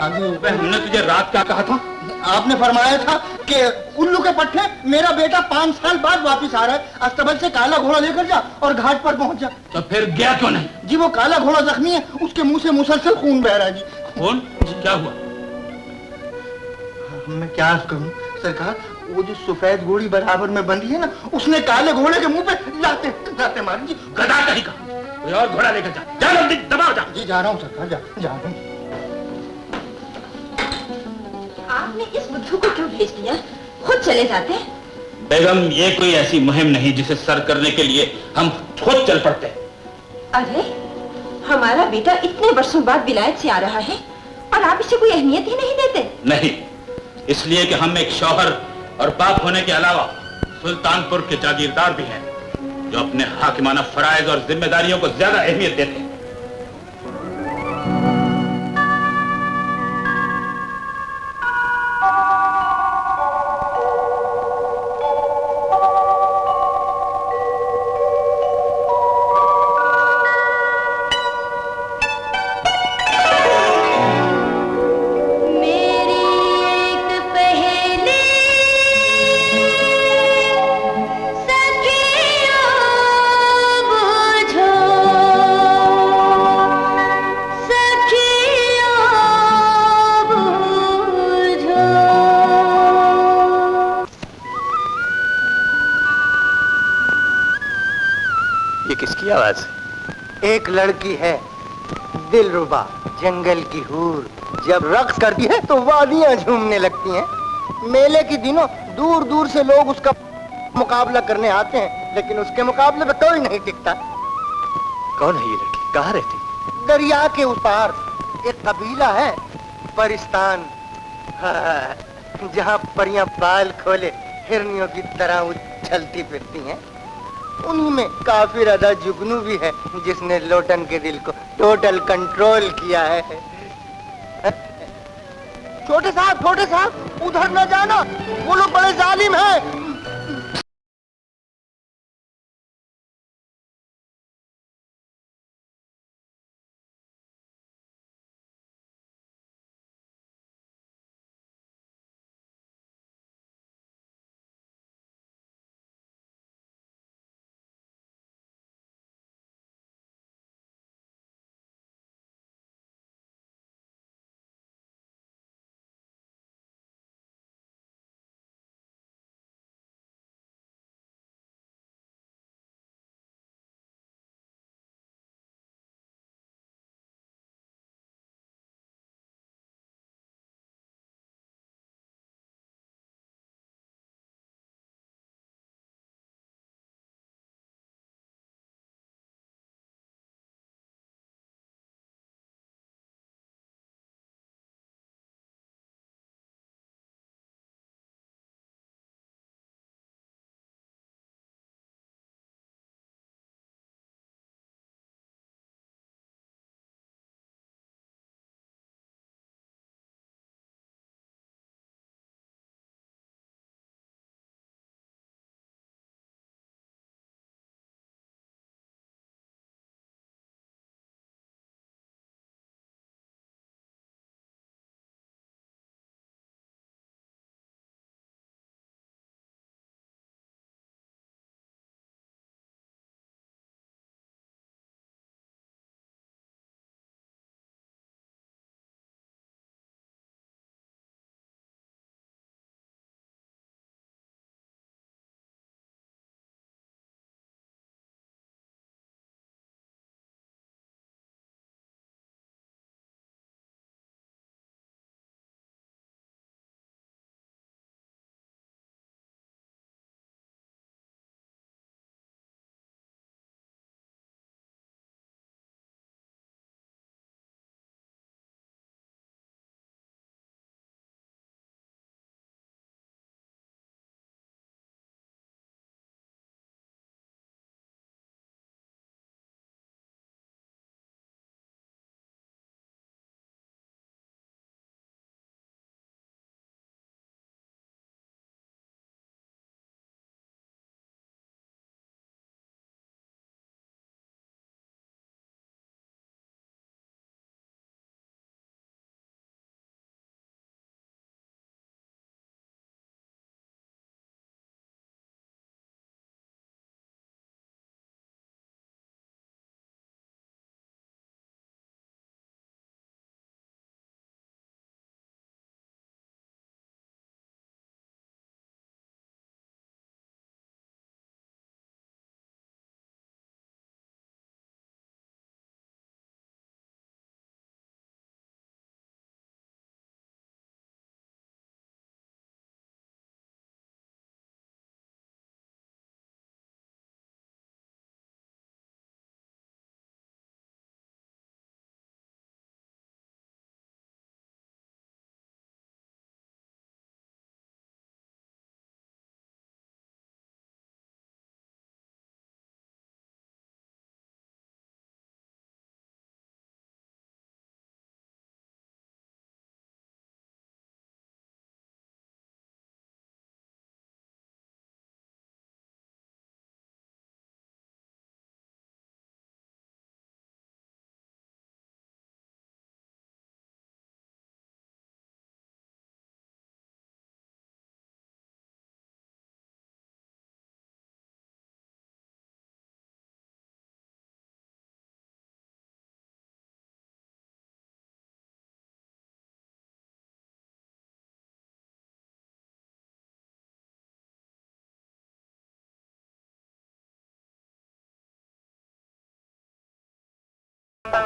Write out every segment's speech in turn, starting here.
हाँ जी। हमने तुझे रात क्या कहा था? आपने फरमाया था कि उल्लू के पट्टे मेरा बेटा 5 साल बाद वापस आ रहा है, अस्तबल से काला घोड़ा लेकर जा और घाट पर पहुंच जा। तो फिर गया क्यों नहीं? जी वो काला घोड़ा जख्मी है, उसके मुंह से मुसलसल खून बह रहा है जी। खून? क्या हुआ? मैं क्या करूं सरकार, वो जो सफेद घोड़ी बराबर में बंधी है ना, उसने काले घोड़े के मुंह पे लाते लाते मारी जी। गधा कहीं का, कोई और घोड़ा लेकर जा, जा जल्दी, दबाओ जा। जी जा रहा हूँ सरकार, जा रहा हूँ। आपने इस बुद्धू को क्यों भेज दिया? खुद चले जाते। बेगम, ये कोई ऐसी मुहिम नहीं जिसे सर करने के लिए हम खुद चल पड़ते। अरे, हमारा बेटा इतने वर्षों बाद विलायत से आ रहा है और आप इसे कोई अहमियत ही नहीं देते। नहीं, इसलिए कि हम एक शौहर और बाप होने के अलावा सुल्तानपुर के जागीरदार भी हैं, जो अपने हाकिमाना फराइज और जिम्मेदारियों को ज्यादा अहमियत देते हैं। किसकी आवाज? एक लड़की है दिलरुबा, जंगल की हूर, जब रक्स करती है तो वादियां झूमने लगती हैं। मेले के दिनों दूर दूर से लोग उसका मुकाबला करने आते हैं, लेकिन उसके मुकाबले में कोई नहीं टिकता। कौन है ये लड़की? कहाँ रहती? दरिया के उस पार एक कबीला है, परिस्तान, जहाँ परियां बाल खोले हिरनियों की तरह उछलती फिरती हैं। उन्हीं में काफिर अदा जुगनू भी है, जिसने लोटन के दिल को टोटल कंट्रोल किया है। छोटे साहब उधर न जाना, वो लोग बड़े जालिम हैं।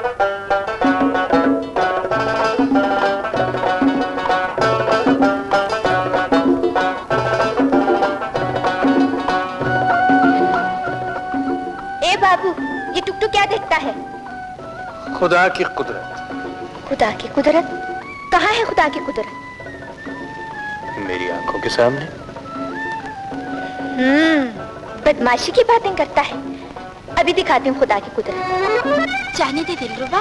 ए बाबू, ये टुकटुक क्या देखता है? खुदा की कुदरत। खुदा की कुदरत? कहाँ है खुदा की कुदरत? मेरी आंखों के सामने। बदमाशी की बातें करता है। अभी दिखाती हूँ खुदा की कुदरत। जाने दे दिलरुबा,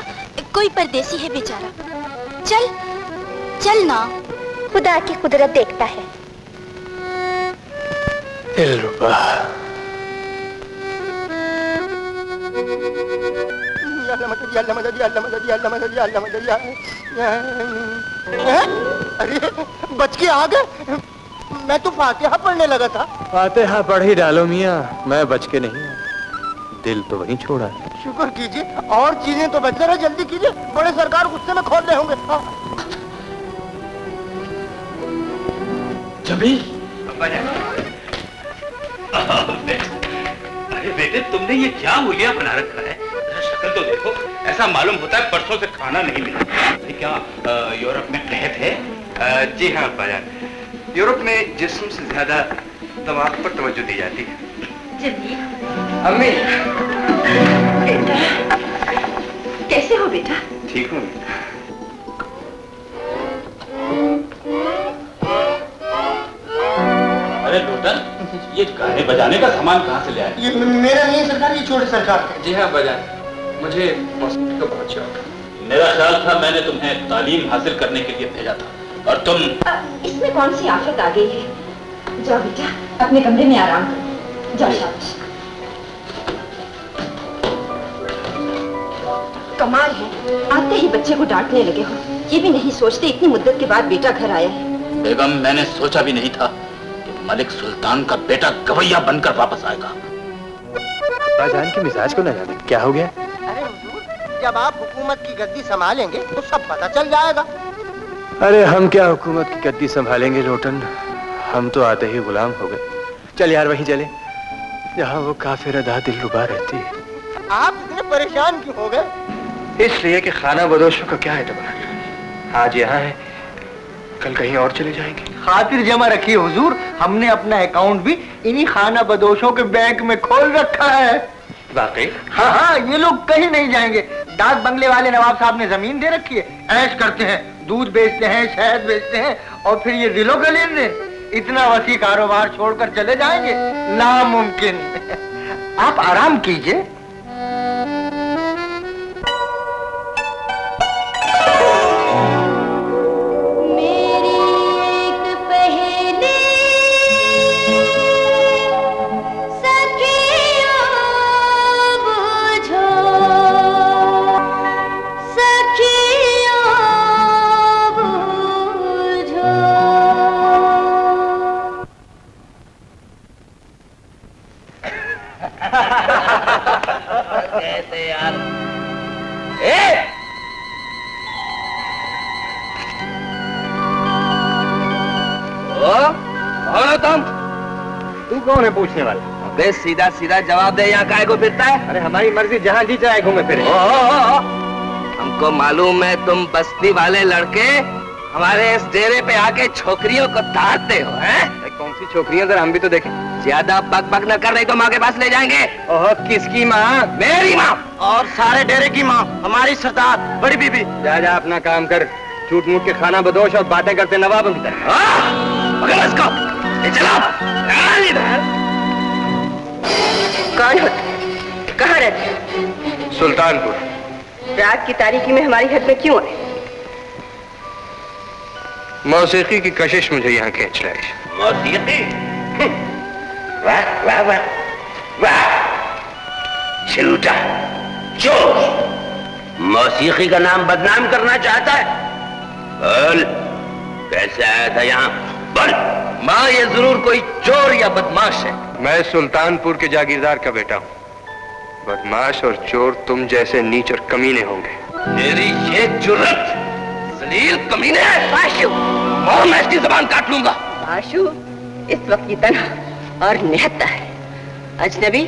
कोई परदेसी है बेचारा। चल चल ना। खुदा की कुदरत देखता है। दिलरुबा। अरे बच के आ गए। मैं तो फातिहा पढ़ने लगा था। फातिहा पढ़ ही डालो मियाँ, मैं बच के नहीं। दिल तो वहीं छोड़ा है। शुक्र कीजिए, और चीजें तो बच रहा, जल्दी कीजिए, बड़े सरकार गुस्से में खोल रहे होंगे। जमील, अरे बेटे, तुमने ये क्या हुलिया बना रखा है? शक्ल तो देखो, ऐसा मालूम होता है परसों से खाना नहीं मिला। क्या यूरोप में कहत है? जी हाँ बाजान, यूरोप में जिस्म से ज्यादा दिमाग पर तवज्जो दी जाती है। अम्मी, बेटा, कैसे हो बेटा? ठीक हूँ। अरे लोटन, ये गाने बजाने का सामान कहाँ से ले आए? ये मेरा नहीं सरकार, ये छोटे सरकार का। जी हाँ बाजान, मुझे मौसीकी का बहुत शौक है। मेरा ख्याल था मैंने तुम्हें तालीम हासिल करने के लिए भेजा था, और तुम। इसमें कौन सी आफत आ गई है? जाओ बेटा, अपने कमरे में आराम करो। जाओ, शाबाश। कमाल है, आते ही बच्चे को डांटने लगे हो। ये भी नहीं सोचते इतनी मुद्दत के बाद बेटा घर आया है। बेगम, मैंने सोचा भी नहीं था कि मलिक सुल्तान का बेटा गवैया बनकर वापस आएगा। बाजान के मिजाज को न जाने क्या हो गया। अरे हुजूर, जब आप हुकूमत की गद्दी संभालेंगे तो सब पता चल जाएगा। अरे हम क्या हुकूमत की गद्दी संभालेंगे लोटन, हम तो आते ही गुलाम हो गए। चल यार वहीं चले जहाँ वो काफिर अदा दिलरुबा रहती है। आप इतने परेशान क्यों हो गए? इसलिए कि खाना बदोशों का क्या एतबार, आज यहाँ है, कल कहीं और चले जाएंगे। खातिर जमा रखिए हुजूर, हमने अपना अकाउंट भी इन्हीं खाना बदोशों के बैंक में खोल रखा है। वाकई? हाँ हाँ, ये लोग कहीं नहीं जाएंगे। डाक बंगले वाले नवाब साहब ने जमीन दे रखी है, ऐश करते हैं, दूध बेचते हैं, शहद बेचते हैं, और फिर ये दिलों का लेन देन। इतना वसी कारोबार छोड़कर चले जाएंगे? नामुमकिन। आप आराम कीजिए। कैसे यार? कौन हो तुम? तू कौन है पूछने वाला? अबे सीधा सीधा जवाब दे, यहाँ काहे को फिरता है? अरे हमारी मर्जी, जहाँ जी चाहे घूमे फिरे। हमको मालूम है तुम बस्ती वाले लड़के हमारे इस डेरे पे आके छोकरियों को ताड़ते हो, हैं? कौन सी छोकरियां, जरा हम भी तो देखें। ज्यादा बक बक न कर रही तो माँ के पास ले जाएंगे। ओह, किसकी माँ? मेरी माँ। और सारे डेरे की माँ, हमारी सरदार, बड़ी बीबी। जा जा अपना काम कर, झूठ मूठ के खाना बदोश और बातें करते नवाबों की तरह। पकड़ इसको, ले चलो। इधर। कौन होते? कहाँ रहते? सुल्तानपुर। रात की तारीकी में हमारी हद में क्यों आए? मौसीकी की कशिश मुझे यहाँ खींच लाई। मौसीकी? वाह वाह वाह वाह, झूठा चोर, मौसीकी का नाम बदनाम करना चाहता है। बोल, कैसे आया था यहाँ? बोल। माँ, ये जरूर कोई चोर या बदमाश है। मैं सुल्तानपुर के जागीरदार का बेटा हूँ। बदमाश और चोर तुम जैसे नीच और कमीने होंगे। तेरी ये जुर्रत, जलील कमीने! आशु, और मैं इसकी जबान काट लूंगा। आशु इस वक्त की तनहा और निहत्ता है। अजनबी,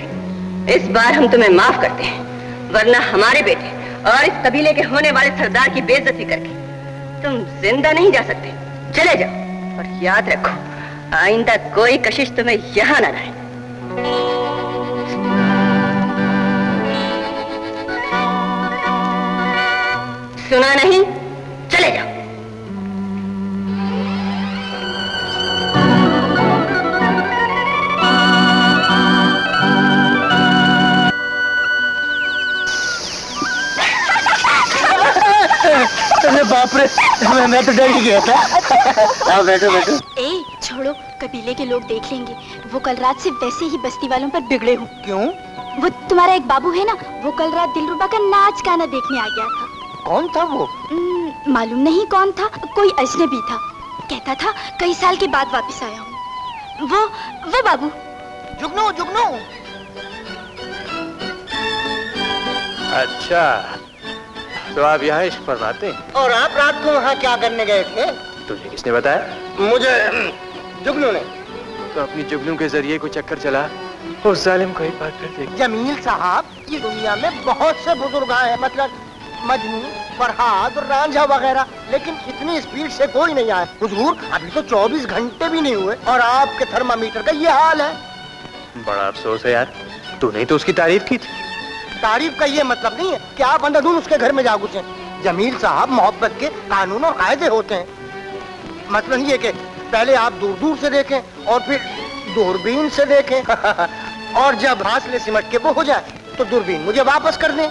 इस बार हम तुम्हें माफ करते हैं, वरना हमारे बेटे और इस कबीले के होने वाले सरदार की बेइज्जती करके तुम जिंदा नहीं जा सकते। चले जाओ और याद रखो, आइंदा कोई कशिश तुम्हें यहाँ न लाए। सुना नहीं? चले जाओ। अरे बाप रे, मैं तो डर ही गया था। आओ बैठो बैठो। ए छोड़ो, कबीले के लोग देख लेंगे। वो कल रात से वैसे ही बस्ती वालों पर बिगड़े हूँ। क्यों? वो तुम्हारा एक बाबू है ना, वो कल रात दिलरुबा का नाच गाना देखने आ गया था। कौन था वो? मालूम नहीं कौन था, कोई अजनबी था। कहता था कई साल के बाद वापस आया हूँ। वो बाबू। जुगनू जुगनू। अच्छा, तो आप यहाँ इश्क फरमाते हैं? और आप रात को वहाँ क्या करने गए थे? तुझे किसने बताया? मुझे जुगनू ने। तो अपनी जुगनू के जरिए कोई चक्कर चला, उस जालिम को एक बार फिर देख। जमील साहब, ये दुनिया में बहुत से बुजुर्ग हैं, मतलब मजनू, फरहाद और रांझा वगैरह, लेकिन इतनी स्पीड से कोई नहीं आया। हुजूर, अभी तो 24 घंटे भी नहीं हुए और आपके थर्मामीटर का ये हाल है। बड़ा अफसोस है यार, तूने तो उसकी तारीफ की थी। तारीफ का ये मतलब नहीं है कि आप अंधाधुंध उसके घर में जा घुसे। जमील साहब, मोहब्बत के कानून और कायदे होते हैं। मतलब ये कि पहले आप दूर दूर से देखें और फिर दूरबीन से देखें और जब फासले सिमट के वो हो जाए तो दूरबीन मुझे वापस कर दें।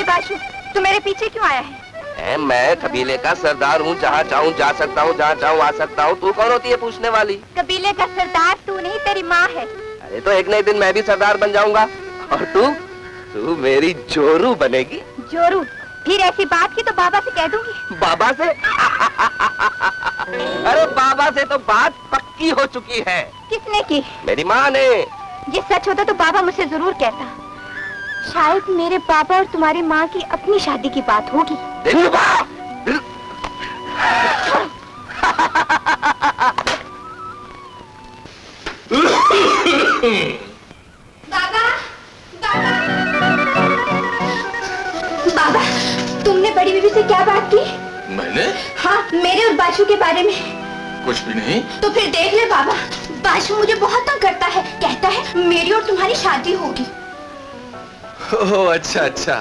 बाशु, तू मेरे पीछे क्यों आया है? मैं कबीले का सरदार हूँ, जहाँ चाहूँ जा सकता हूँ, जहाँ चाहूँ आ सकता हूँ। तू कौन होती है पूछने वाली? कबीले का सरदार तू नहीं, तेरी माँ है। अरे तो एक न एक दिन मैं भी सरदार बन जाऊंगा। और तू मेरी जोरू बनेगी। जोरू? फिर ऐसी बात की तो बाबा से कह दूंगी। बाबा से? अरे बाबा से तो बात पक्की हो चुकी है। किसने की? मेरी माँ ने। ये सच होता तो बाबा मुझसे जरूर कहता। शायद मेरे पापा और तुम्हारी माँ की अपनी शादी की बात होगी। बाबा, तुमने बड़ी बीबी से क्या बात की? मैंने? हाँ, मेरे और बाशु के बारे में। कुछ भी नहीं। तो फिर देख ले बाबा, बाशु मुझे बहुत तंग करता है। कहता है मेरी और तुम्हारी शादी होगी। ओह अच्छा अच्छा,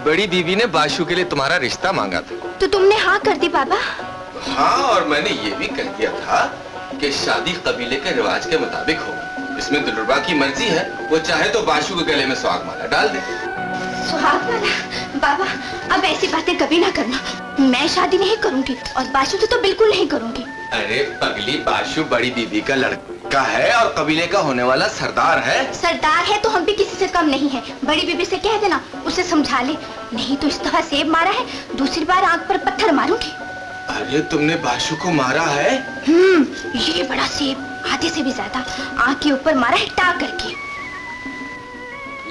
बड़ी बीबी ने बाशु के लिए तुम्हारा रिश्ता मांगा था। तो तुमने हाँ कर दी बाबा? हाँ, और मैंने ये भी कह दिया था कि शादी कबीले के रिवाज के मुताबिक होगी। इसमें दिलरुबा की मर्जी है, वो चाहे तो बाशु के गले में सुहाग माला डाल दे। सुहाग माला? बाबा, अब ऐसी बातें कभी ना करना। मैं शादी नहीं करूंगी और बाशु से तो बिल्कुल नहीं करूंगी। अरे पगली, बाशु बड़ी बीबी का लड़का है और कबीले का होने वाला सरदार है। सरदार है तो हम भी किसी से कम नहीं है। बड़ी बीबी से कह देना, उसे समझा ले, नहीं तो इस तरह सेब मारा है, दूसरी बार आंख पर पत्थर मारूंगी। अरे तुमने बाशु को मारा है? ये बड़ा सेब, आधे से भी ज्यादा, आंख के ऊपर मारा है टाक करके।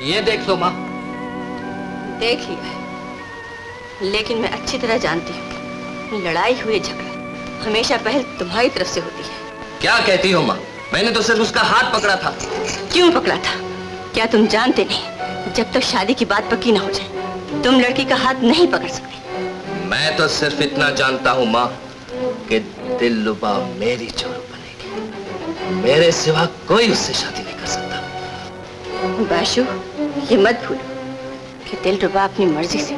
ये देख लो माँ। देख लिया है, लेकिन मैं अच्छी तरह जानती हूँ लड़ाई हुए झगड़ा हमेशा पहल तुम्हारी तरफ से होती है। क्या कहती हो माँ? मैंने तो सिर्फ उसका हाथ पकड़ा था। क्यों पकड़ा था? क्या तुम जानते नहीं, जब तक शादी की बात पक्की ना हो जाए तुम लड़की का हाथ नहीं पकड़ सकते। मैं तो सिर्फ इतना जानता हूँ माँ कि दिलरुबा मेरी जोरू बनेगी। मेरे सिवा कोई उससे शादी नहीं कर सकता। बाशु, ये मत भूलो कि दिलरुबा अपनी मर्जी से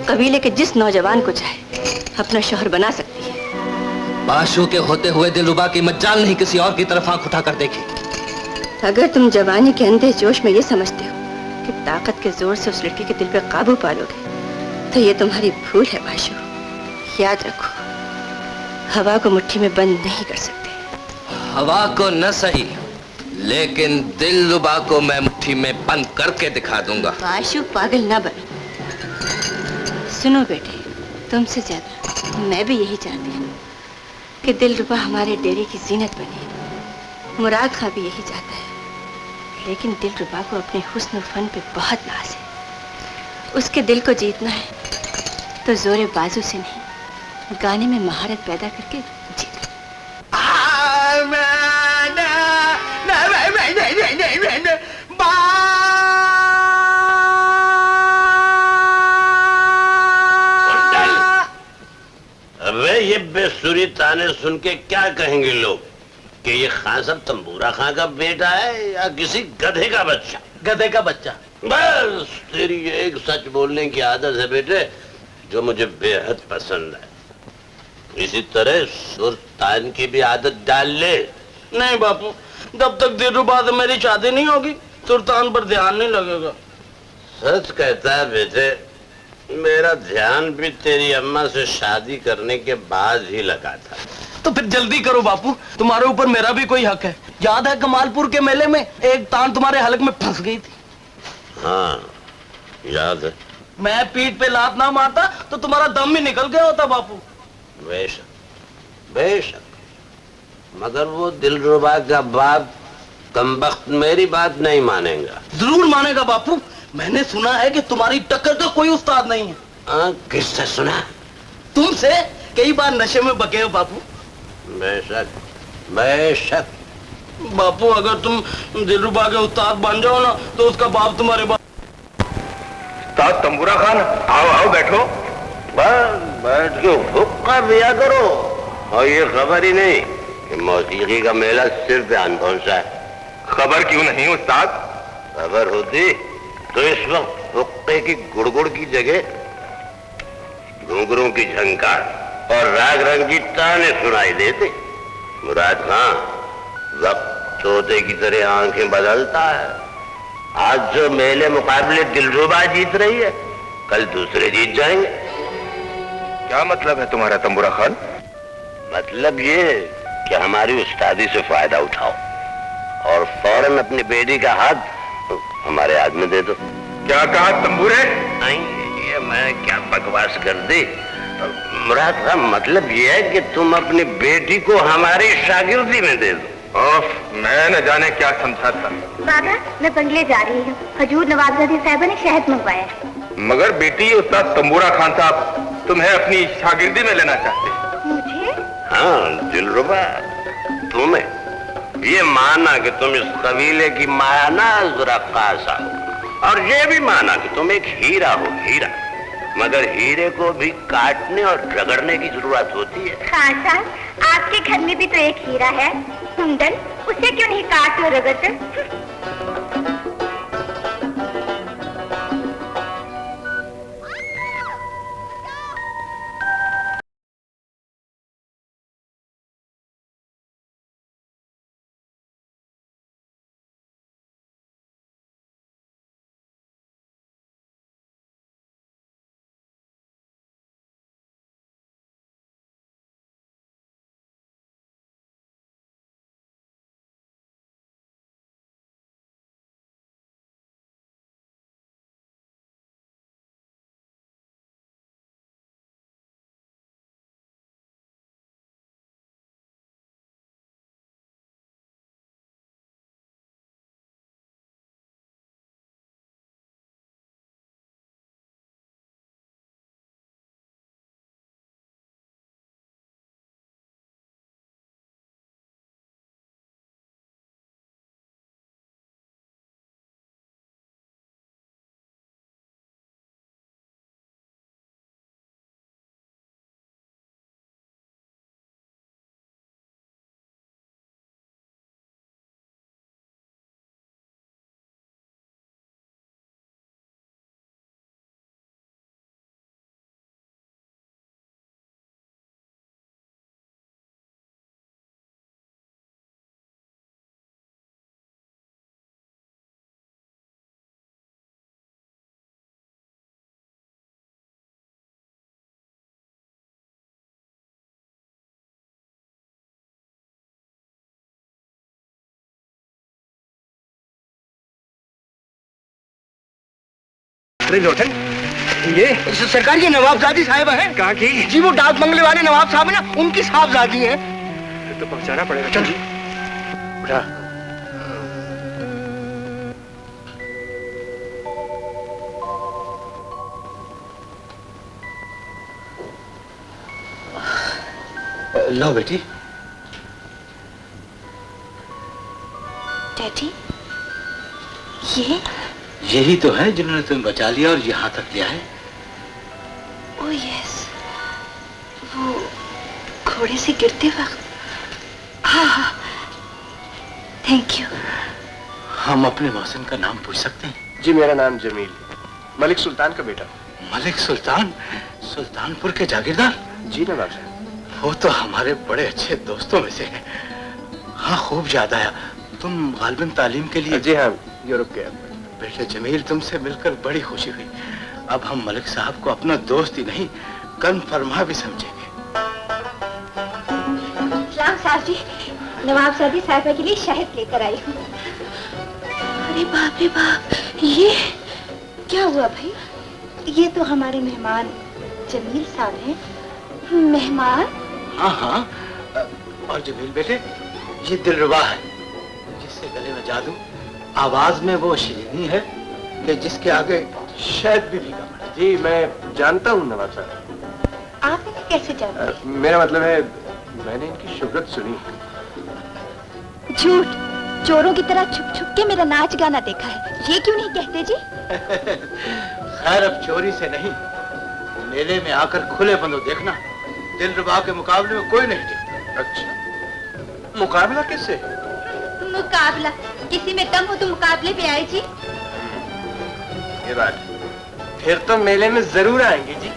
कबीले के जिस नौजवान को चाहे अपना शौहर बना सकती है। बाशु के होते हुए दिलरुबा की मज्जाल नहीं किसी और की तरफ आंख उठाकर देखी। अगर तुम जवानी के अंधे जोश में ये समझते हो कि ताकत के जोर से उस लड़की के दिल पर काबू पा लोगे तो ये तुम्हारी भूल है बाशु। याद रखो, हवा को मुट्ठी में बंद नहीं कर सकते। हवा को न सही, लेकिन दिलरुबा को मैं मुट्ठी में बंद करके दिखा दूंगा। बाशु, पागल ना बनो। सुनो बेटे, तुमसे ज्यादा मैं भी यही चाहती हूँ कि दिलरुबा हमारे डेरे की जीनत बने। मुराद खां भी यही चाहता है, लेकिन दिलरुबा को अपने हुस्न और फन पे बहुत नाज है। उसके दिल को जीतना है तो जोरे बाजू से नहीं, गाने में महारत पैदा करके जीत लो। अबे ये बेसुरी ताने सुन के क्या कहेंगे लोग कि ये खान साहब तंबूरा खां का बेटा है या किसी गधे का बच्चा? गधे का बच्चा। बस तेरी ये एक सच बोलने की आदत है बेटे जो मुझे बेहद पसंद है। इसी तरह सुल्तान की भी आदत डाल ले। नहीं बापू, जब तक दिलरुबा से मेरी शादी नहीं होगी सुल्तान पर ध्यान नहीं लगेगा। सच कहता है बेटे, मेरा ध्यान भी तेरी अम्मा से शादी करने के बाद ही लगा था। तो फिर जल्दी करो बापू, तुम्हारे ऊपर मेरा भी कोई हक है। याद है कमालपुर के मेले में एक तान तुम्हारे हलक में फंस गई थी? हाँ याद है। मैं पीठ पे लात ना मारता तो तुम्हारा दम ही निकल गया होता बापू। बेशक बेशक, मगर वो दिलरुबा का बाप कमबख्त मेरी बात नहीं मानेगा। जरूर मानेगा बापू, मैंने सुना है कि तुम्हारी टक्कर का कोई उस्ताद नहीं है। किससे सुना? तुमसे। कई बार नशे में बके हो बापू। बेशक बेशक। बापू अगर तुम दिलरुबा के उस्ताद बन जाओ ना तो उसका बाप तुम्हारे बाप। उस्ताद तंबूरा खान, आओ आओ बैठो। बस बैठ के हुक्का दिया करो। और ये खबर ही नहीं कि मौसीकी का मेला सिर्फ ध्यान पहुंचा है। खबर क्यों नहीं उस्ताद? खबर होती तो इस वक्त हुक्के की गुड़गुड़ की जगह घुंघरू की झंकार और राग रंग की ताने सुनाई देते। मुराद खां वक्त तोते की तरह आंखें बदलता है। आज जो मेले मुकाबले दिलरुबा जीत रही है, कल दूसरे जीत जाएंगे। क्या मतलब है तुम्हारा तंबूरा खान? मतलब ये कि हमारी उस्तादी से फायदा उठाओ और फौरन अपनी बेटी का हाथ हमारे हाथ में दे दो। क्या कहा तंबूरे? नहीं, ये मैं क्या बकवास कर दी। मुराद खान मतलब ये है कि तुम अपनी बेटी को हमारी शागिर्दी में दे दो। मैं न जाने क्या समझा था। बाबा, मैं बंगले जा रही हूँ। हजूर नवाबजादी साहिबा ने शहद मंगवाया है। मगर बेटी उस्ताद तंबूरा खान साहब तुम्हें अपनी शागिर्दी में लेना चाहते। मुझे? हाँ दिलरुबा, तुम्हें ये माना कि तुम इस कबीले की मायानाज रक्कासा हो और ये भी माना कि तुम एक हीरा हो, हीरा। मगर हीरे को भी काटने और रगड़ने की जरूरत होती है। खान साहब, आपके घर में भी तो एक हीरा है, कुंदन। उसे क्यों नहीं काटते और रगड़ते? लोटन, ये सरकार की नवाबजादी साहिबा है। कहाँ की? जी वो डाक बंगले वाले नवाब साहब है ना, उनकी साहबजादी है। तो पहुंचाना पड़ेगा। चल जी। उठा। लो बेटी। डैडी, ये यही तो है जिन्होंने तुम्हें बचा लिया और यहाँ तक लिया है। ओह यस, वो घोड़े से गिरते वक्त। हाँ हाँ, थैंक यू। हम अपने मौसम का नाम पूछ सकते हैं? जी मेरा नाम जमील, मलिक सुल्तान का बेटा। मलिक सुल्तान? सुल्तानपुर के जागीरदार? जी नवाब साहब। वो तो हमारे बड़े अच्छे दोस्तों में से हैं। हाँ, खूब याद आया, तुम गालिबन तालीम के लिए? जी हाँ, यूरोप गया। बेटे जमील, तुमसे मिलकर बड़ी खुशी हुई। अब हम मलिक साहब को अपना दोस्त ही नहीं, कर्म फरमा भी समझेंगे। सलाम साहब जी, नवाब साहब साहिबा के लिए शहद लेकर आई हूँ। अरे बाप रे बाप, ये क्या हुआ भाई? ये तो हमारे मेहमान जमील साहब हैं। मेहमान? हाँ हाँ, और जमील बेटे, ये दिलरुबा है जिससे गले में जादू, आवाज में वो शीरीनी है कि जिसके आगे शायद भी फीका पड़े। जी मैं जानता हूँ नवाब साहब। आप इन्हें कैसे जानते? मेरा मतलब है, मैंने इनकी शोहरत सुनी। झूठ, चोरों की तरह छुप छुप के मेरा नाच गाना देखा है, ये क्यों नहीं कहते जी? खैर, अब चोरी से नहीं, मेले में आकर खुले बंदो देखना, दिलरुबा के मुकाबले में कोई नहीं टिकता। अच्छा, मुकाबला किससे? मुकाबला किसी में दम हो तो मुकाबले पे आए जी। ये बात, फिर तो मेले में जरूर आएंगे जी।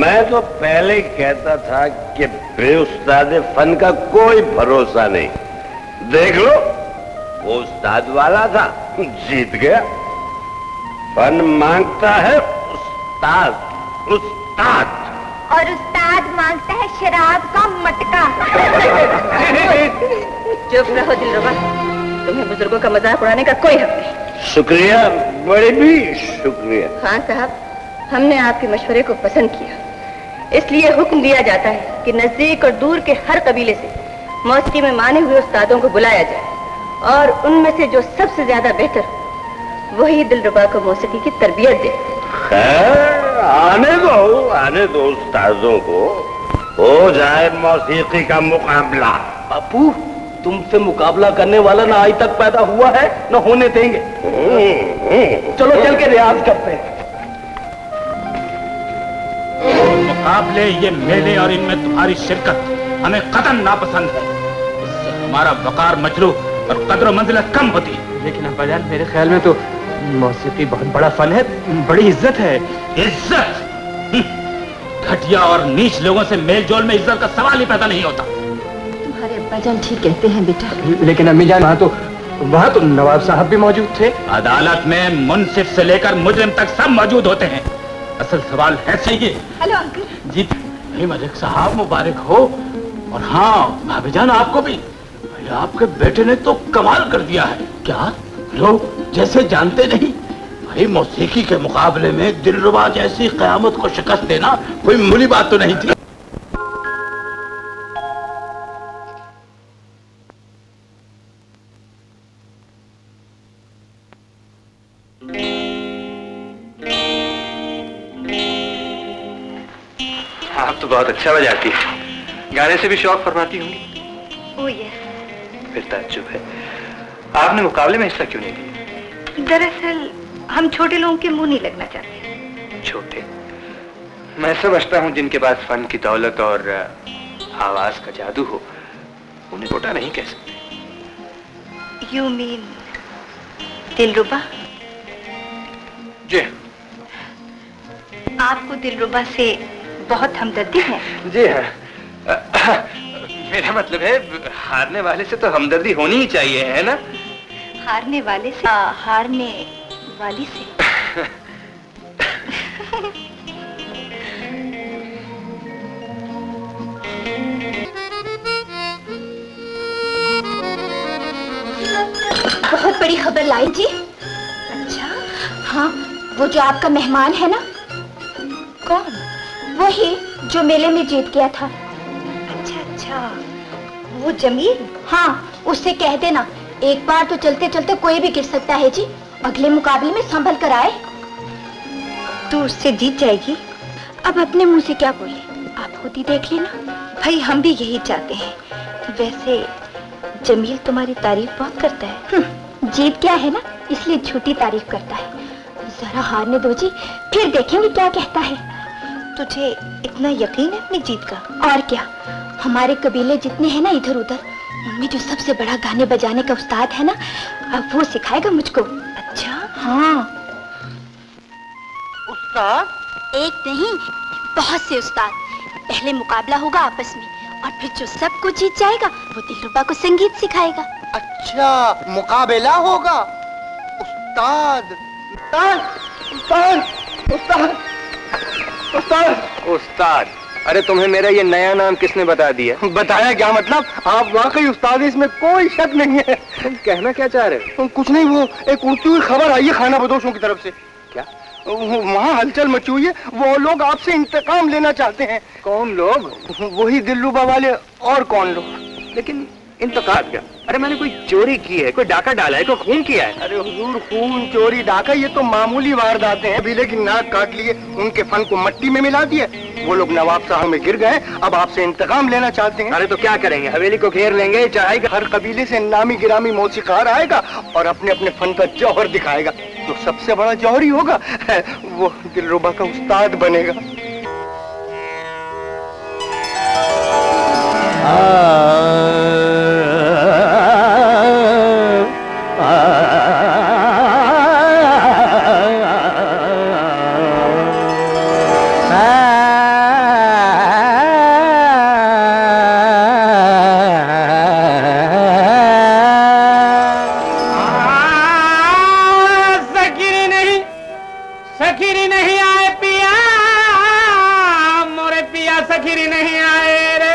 मैं तो पहले ही कहता था कि बेउस्ताद फन का कोई भरोसा नहीं। देख लो, वो उस्ताद वाला था, जीत गया। फन मांगता है उस्ताद, उस्ताद। और उस्ताद मांगता है शराब का मटका। चुप रहो दिलरुबा, तुम्हें बुजुर्गों का मजाक उड़ाने का कोई हक नहीं। शुक्रिया, बड़ी भी शुक्रिया। हाँ साहब, हमने आपके मशवरे को पसंद किया, इसलिए हुक्म दिया जाता है कि नजदीक और दूर के हर कबीले से मौसीकी में माने हुए उस्तादों को बुलाया जाए और उनमें से जो सबसे ज्यादा बेहतर वही दिलरुबा को मौसीकी की तरबियत दे। खैर, आने दो उस्तादों को, हो जाए मौसीकी का मुकाबला। बापू, तुमसे मुकाबला करने वाला ना आज तक पैदा हुआ है ना होने देंगे। चलो चल के रियाज करते हैं। मुकाबले, ये मेले और इनमें तुम्हारी शिरकत हमें कतई नापसंद है। इससे हमारा वकार मजरू और कद्र मंजिलत कम होती है। लेकिन अब्बाजान, मेरे ख्याल में तो मौसीकी बहुत बड़ा फन है, बड़ी इज्जत है। इज्जत? घटिया और नीच लोगों से मेल जोल में इज्जत का सवाल ही पैदा नहीं होता। तुम्हारे अब्बाजान ठीक कहते हैं बेटा। लेकिन अम्मी जान, वहाँ तो नवाब साहब भी मौजूद थे। अदालत में मुंसिफ से लेकर मुजरिम तक सब मौजूद होते हैं। असल सवाल है सही। हेलो अंकल जी मलिक साहब, मुबारक हो। और हाँ भाभीजान, आपको भी। भैया, आपके बेटे ने तो कमाल कर दिया है। क्या लोग जैसे जानते नहीं। भाई, मौसीकी के मुकाबले में दिलरुबा जैसी कयामत को शिकस्त देना कोई मामूली बात तो नहीं थी। आप तो बहुत अच्छा बजाती है, गाने से भी शौक फरमाती होंगी। Oh yes. फिर ताज्जुब है, आपने मुकाबले में हिस्सा क्यों नहीं लिया? दरअसल हम छोटे लोगों के मुंह नहीं लगना चाहते। छोटे? मैं समझता हूँ जिनके पास फन की दौलत और आवाज का जादू हो, उन्हें छोटा नहीं कह सकते। यू मीन दिलरुबा? जी। आपको दिलरुबा से बहुत हमदर्दी है? जी हाँ। मेरा मतलब है, हारने वाले से तो हमदर्दी होनी ही चाहिए, है ना? हारने वाले से? हारने वाली से। बहुत बड़ी खबर लाई जी। अच्छा? हाँ, वो जो आपका मेहमान है ना। कौन? वही जो मेले में जीत गया था। अच्छा अच्छा, वो जमील? हाँ, उससे कह देना एक बार तो चलते चलते कोई भी गिर सकता है जी। अगले मुकाबले में संभल कर आए। तू उससे जीत जाएगी? अब अपने मुंह से क्या बोले, आप खुद ही देख लेना। भाई, हम भी यही चाहते हैं। वैसे जमील तुम्हारी तारीफ बहुत करता है। जीत क्या है ना, इसलिए झूठी तारीफ करता है। जरा हारने दो जी, फिर देखेंगे क्या कहता है। तुझे इतना यकीन है अपनी जीत का? और क्या, हमारे कबीले जितने हैं ना इधर उधर, उनमें जो सबसे बड़ा गाने बजाने का उस्ताद है ना, अब वो सिखाएगा मुझको। अच्छा? हाँ। उस्ताद? एक नहीं, बहुत से उस्ताद। पहले मुकाबला होगा आपस में, और फिर जो सबको जीत जाएगा वो दिलरुबा को संगीत सिखाएगा। अच्छा, मुकाबला होगा। उस्ताद उस्ताद उस्ताद उस्ताद उस्ताद उस्ताद? अरे तुम्हें मेरा ये नया नाम किसने बता दिया? बताया क्या मतलब? आप वाकई उस्ताद हैं, इसमें कोई शक नहीं है। तुम कहना क्या चाह रहे हो? कुछ नहीं, वो एक उड़ती हुई खबर आई है खाना बदोशों की तरफ से। क्या? वहाँ हलचल मची हुई है, वो लोग आपसे इंतकाम लेना चाहते हैं। कौन लोग? वही दिलरुबा वाले, और कौन लोग? लेकिन इंतकाम क्या? अरे मैंने कोई चोरी की है, कोई डाका डाला है, कोई खून किया है? अरे हुजूर, खून चोरी डाका ये तो मामूली वारदातें हैं। अभी लेकिन नाक काट लिए, उनके फन को मट्टी में मिला दिए। वो लोग नवाब साहब में गिर गए, अब आपसे इंतकाम लेना चाहते हैं। अरे तो क्या करेंगे? हवेली को घेर लेंगे, चाहेगा हर कबीले से नामी गिरामी मौसीकार आएगा और अपने अपने फन का जौहर दिखाएगा। जो सबसे बड़ा जौहरी होगा वो दिलरुबा का उस्ताद बनेगा। सखीरी नहीं आए रे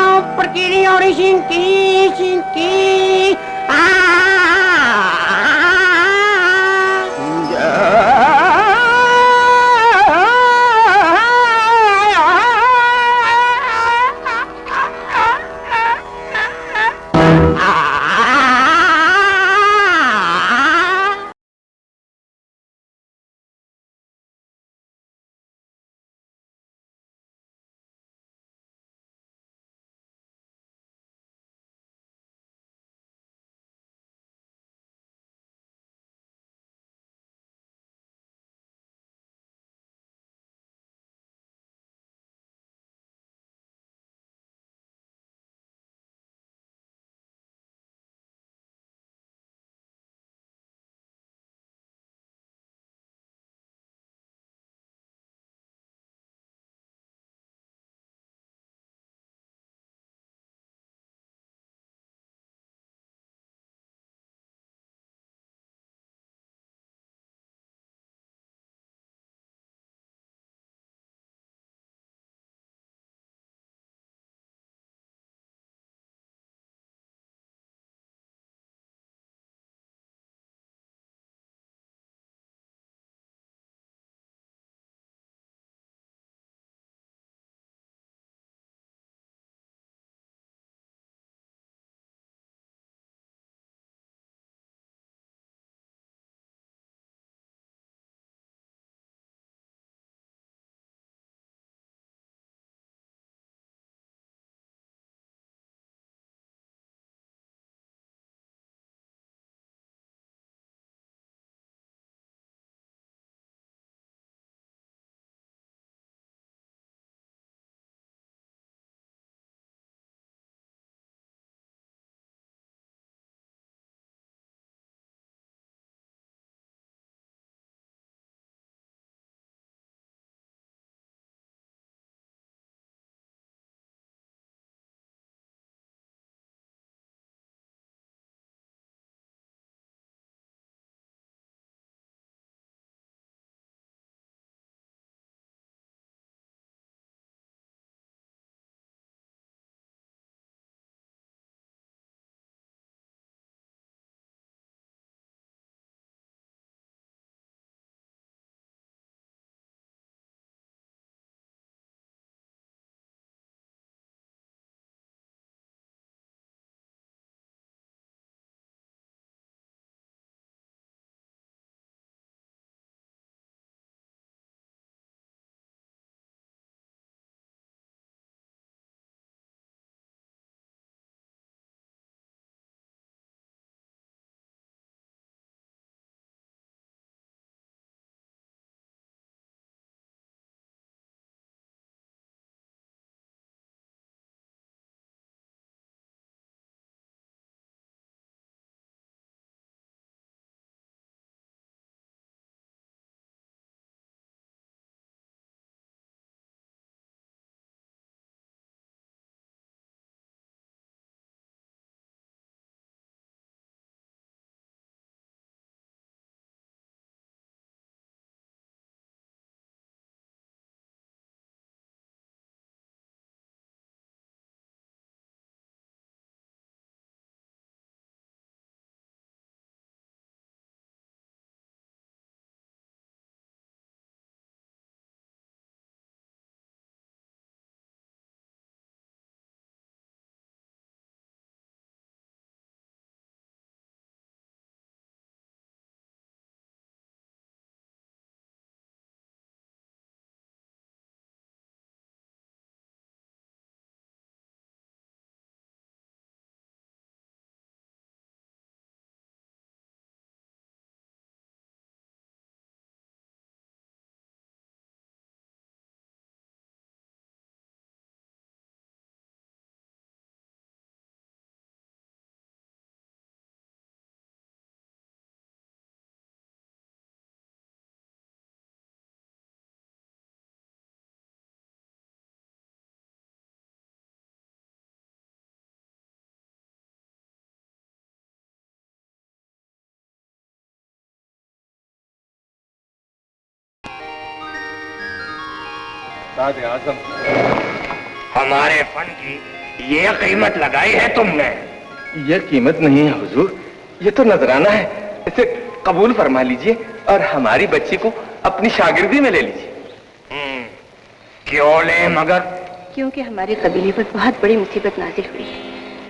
ऊपर की और सिंकी उस्ताद आजम, हमारे फन की ये कीमत लगाई है तुमने? ये कीमत नहीं है हुजूर, ये तो नजराना है। इसे कबूल फरमा लीजिए और हमारी बच्ची को अपनी शागिर्दी में ले लीजिए। क्यों ले मगर? क्योंकि हमारे कबीले पर बहुत बड़ी मुसीबत नाजिल हुई है,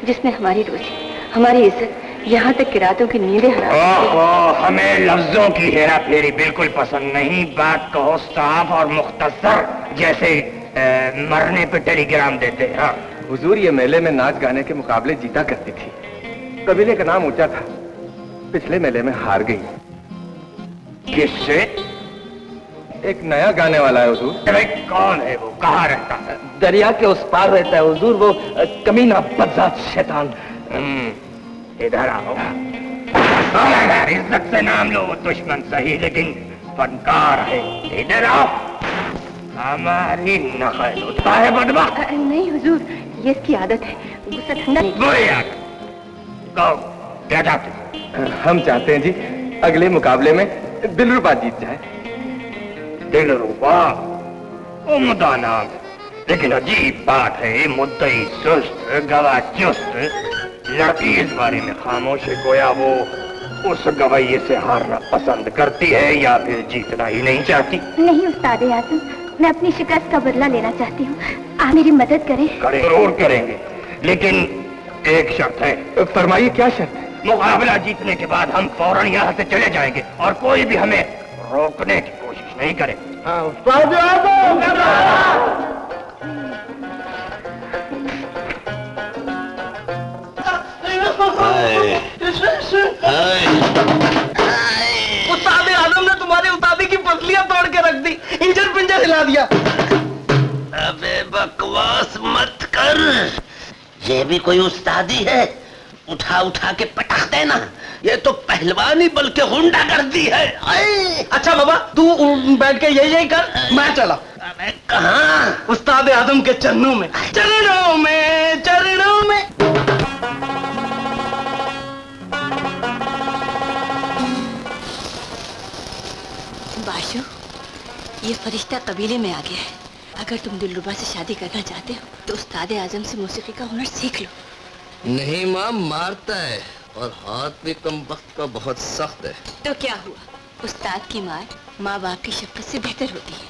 जिसमें हमारी रोजी, हमारी इज्जत, यहाँ तक कि रातों की नींदें हराम हो गई। हमें लफ्जों की हेरा फेरी बिल्कुल पसंद नहीं। बात कहो साफ और मुख्तसर, जैसे मरने पे टेलीग्राम देते हैं। हाँ। हुजूर, ये मेले में नाच गाने के मुकाबले जीता करती थी, कबीले का नाम ऊंचा था। पिछले मेले में हार गई। किससे? एक नया गाने वाला है हुजूर। अरे कौन है वो? कहाँ रहता है? दरिया के उस पार रहता है हुजूर, वो कमीना बदजात शैतान। इधर आओ। इज्जत से नाम लो, वो दुश्मन सही लेकिन फनकार है। इधर आओ। हमारी नकल होता है बदबा। नहीं हुजूर, ये इसकी आदत है, गुस्सा ठंडा नहीं। बुरी आदत। कहो क्या चाहते? हम चाहते हैं जी अगले मुकाबले में दिलरुबा जीत जाए। दिलरुबा? उम्दा नाम, लेकिन अजीब बात है, मुद्दई सुस्त, गवाह चुस्त। लड़की इस बारे में खामोश है, गोया वो उस गवैये से हारना पसंद करती है या फिर जीतना ही नहीं चाहती। नहीं उस्ताद आजम, मैं अपनी शिकस्त का बदला लेना चाहती हूँ, आप मेरी मदद करें। जरूर करेंगे, लेकिन एक शर्त है। फरमाइए, क्या शर्त है? मुकाबला जीतने के बाद हम फौरन यहाँ से चले जाएंगे और कोई भी हमें रोकने की कोशिश नहीं करे। उस्ताद आजम! उस्ताद आजम ने तुम्हारे उस्तादी की पसलियां तोड़ के रख दी, इंजर पिंजर हिला दिया। अबे बकवास मत कर, ये भी कोई उस्तादी है? उठा उठा के पटक देना, ये तो पहलवानी बल्कि गुंडागर्दी है। अच्छा बाबा, तू बैठ के यही कर, मैं चला। अबे कहाँ? उस्ताद आजम के चरणों में, चरणों में, चरणों में। बाशु, ये फरिश्ता कबीले में आ गया है। अगर तुम दिलरुबा से शादी करना चाहते हो तो उस्ताद आजम से मौसीकी का हुनर सीख लो। नहीं माँ, मारता है और हाथ भी कम वक्त का बहुत सख्त है। तो क्या हुआ, उस्ताद की मार माँ बाप की शफ़क़त से बेहतर होती है।